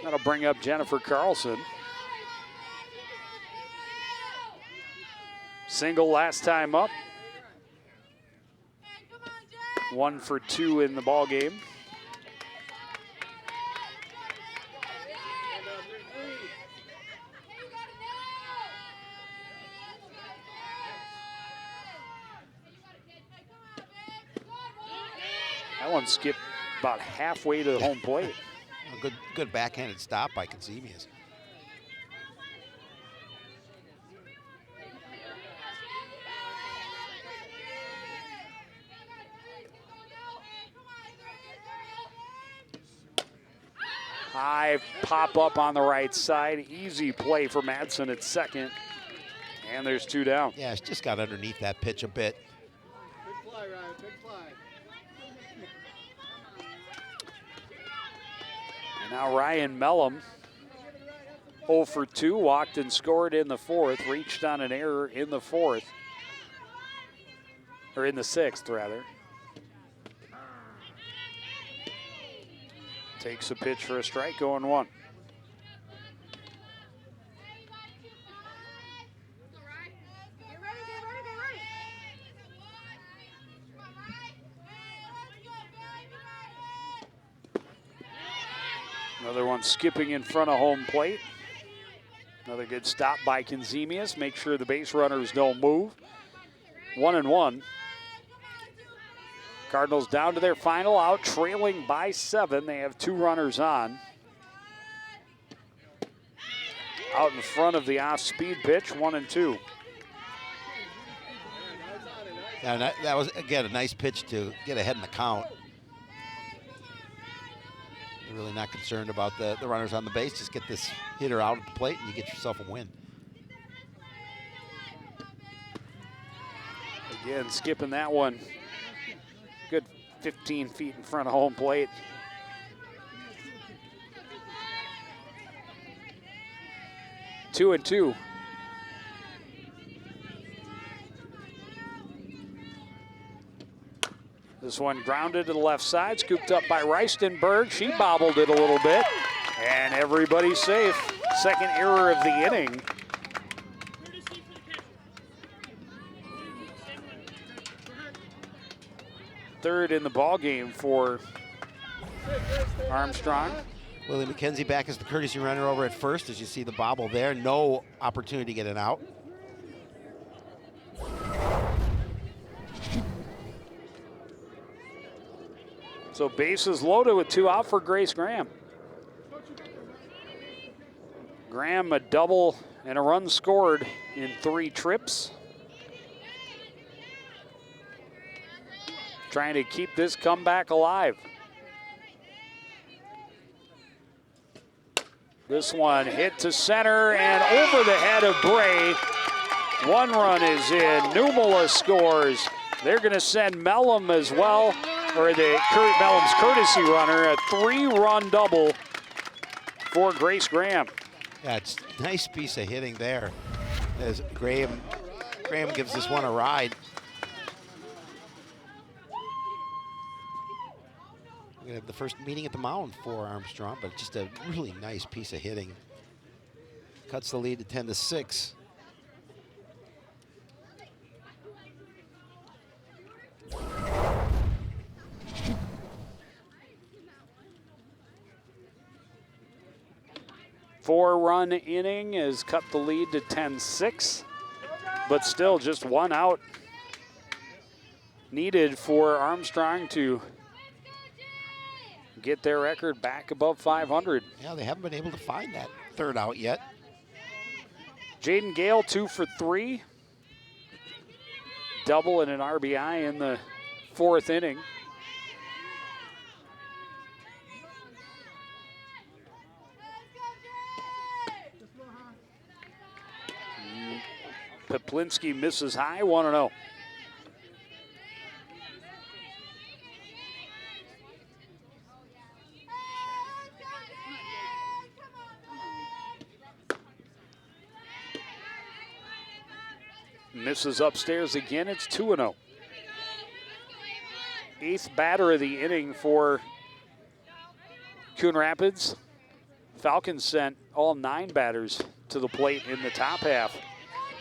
That'll bring up Jennifer Carlson. Single last time up. 1 for 2 in the ball game. That one skipped about halfway to the home plate. A good backhanded stop by Consemius. High pop up on the right side. Easy play for Madsen at second. And there's 2 down. Yeah, she just got underneath that pitch a bit. Big fly, Ryan, big fly. And now Ryan Mellum, 0 for 2, walked and scored in the fourth, reached on an error in the fourth, or in the sixth, rather. Takes a pitch for a strike, going 1. Another one skipping in front of home plate. Another good stop by Consemius. Make sure the base runners don't move. 1-1. Cardinals down to their final out, trailing by 7. They have 2 runners on. Out in front of the off-speed pitch, 1-2. Yeah, that was, again, a nice pitch to get ahead in the count. You're really not concerned about the runners on the base. Just get this hitter out at the plate and you get yourself a win. Again, skipping that one. Good 15 feet in front of home plate. Two and two. This one grounded to the left side, scooped up by Reistenberg. She bobbled it a little bit, and everybody's safe. Second error of the inning. Third in the ball game for Armstrong. Willie McKenzie back as the courtesy runner over at first, as you see the bobble there. No opportunity to get it out. So bases loaded with 2 out for Grace Graham. Graham a double and a run scored in 3 trips. Trying to keep this comeback alive. This one hit to center and over the head of Bray. 1 run is in. Numala scores. They're going to send Mellum as well, or Mellum's courtesy runner, a 3-run double for Grace Graham. Yeah, it's a nice piece of hitting there as Graham gives this one a ride. We're going to have the first meeting at the mound for Armstrong, but just a really nice piece of hitting. Cuts the lead to 10-6. Four-run inning has cut the lead to 10-6, but still just 1 out needed for Armstrong to get their record back above 500. Yeah, they haven't been able to find that 3rd out yet. Jaden Gale 2 for 3. Double and an RBI in the 4th inning. Poplinski misses high, 1-0. Misses upstairs again, it's 2-0. 8th batter of the inning for Coon Rapids. Falcons sent all 9 batters to the plate in the top half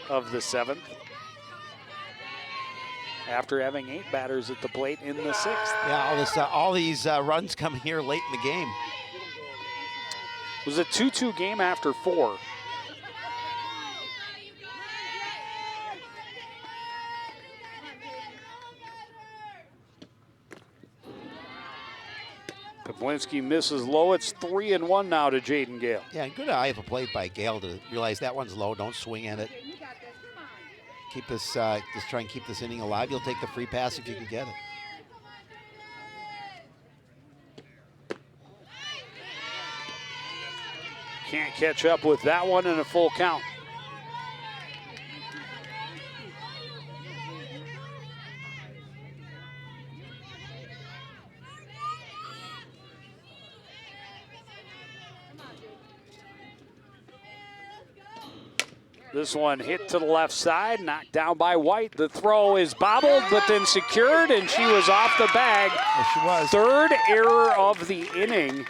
of the 7th, after having 8 batters at the plate in the 6th. Yeah, all these runs come here late in the game. It was a 2-2 game after 4. Poplinski misses low. It's 3-1 now to Jaden Gale. Yeah, and good eye of a plate by Gale to realize that one's low. Don't swing at it. Keep this, just try and keep this inning alive. You'll take the free pass if you can get it. Can't catch up with that one in a full count. This one hit to the left side, knocked down by White. The throw is bobbled, but then secured, and she was off the bag. Yes, she was. 3rd error of the inning.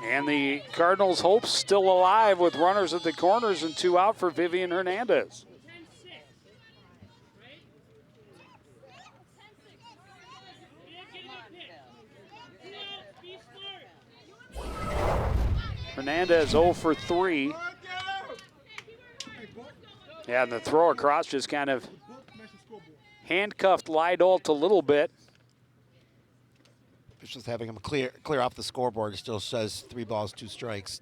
And the Cardinals' hopes still alive with runners at the corners and 2 out for Vivian Hernandez. Hernandez 0 for 3. Yeah, and the throw across just kind of handcuffed Lydolt a little bit. It's just having him clear off the scoreboard. It still says 3 balls, 2 strikes.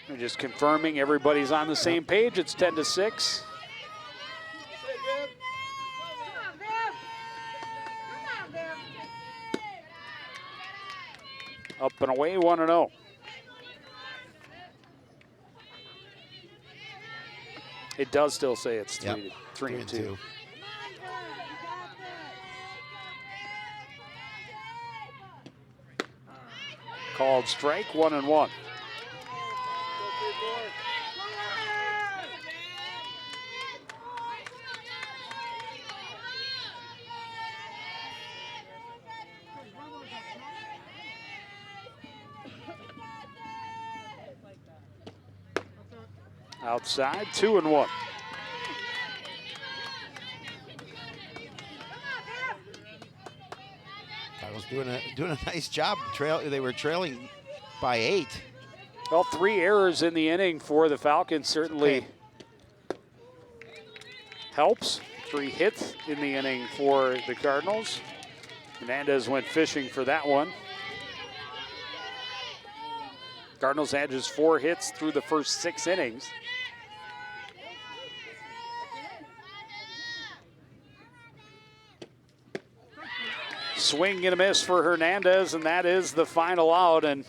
We're just confirming everybody's on the same page. It's 10-6. Up and away, 1-0. It does still say it's 3-2. Called strike, 1-1. outside, 2-1. Cardinals doing a nice job. They were trailing by 8. Well, 3 errors in the inning for the Falcons certainly helps. 3 hits in the inning for the Cardinals. Hernandez went fishing for that one. Cardinals had just 4 hits through the first 6 innings. Swing and a miss for Hernandez, and that is the final out. And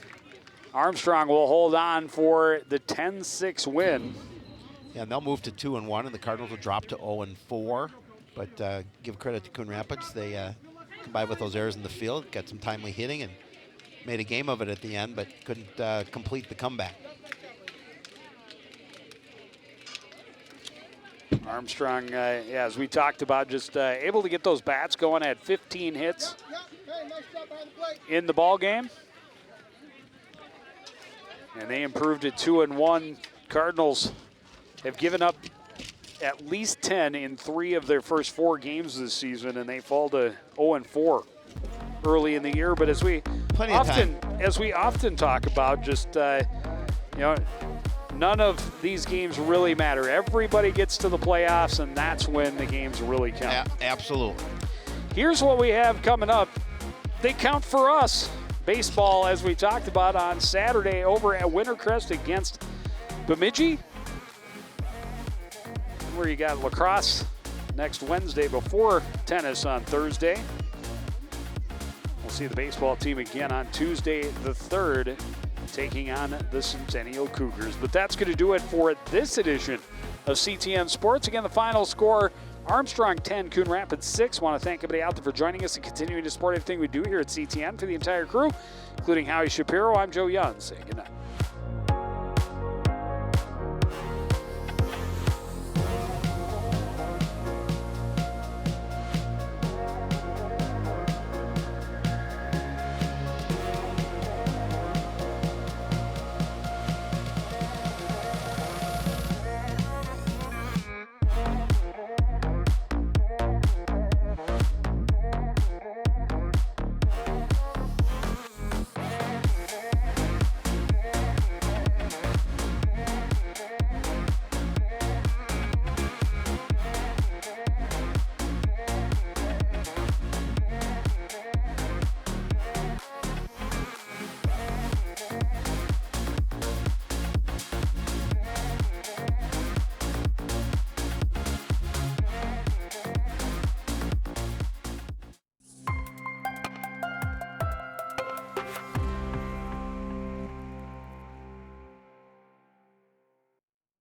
Armstrong will hold on for the 10-6 win. Yeah, and they'll move to 2-1, and the Cardinals will drop to 0-4. But give credit to Coon Rapids. They combined with those errors in the field, got some timely hitting, and made a game of it at the end, but couldn't complete the comeback. Armstrong, as we talked about, just able to get those bats going, had 15 hits in the ball game. And they improved it 2-1. Cardinals have given up at least 10 in 3 of their first 4 games this season, and they fall to 0-4 early in the year. But as we often talk about, just none of these games really matter. Everybody gets to the playoffs, and that's when the games really count. Yeah, absolutely. Here's what we have coming up. They count for us. Baseball, as we talked about on Saturday, over at Wintercrest against Bemidji. Where you got lacrosse next Wednesday before tennis on Thursday. We'll see the baseball team again on Tuesday the 3rd, taking on the Centennial Cougars. But that's going to do it for this edition of CTN Sports. Again, the final score, Armstrong 10, Coon Rapids 6. Want to thank everybody out there for joining us and continuing to support everything we do here at CTN. For the entire crew, including Howie Shapiro, I'm Joe Young, saying good night.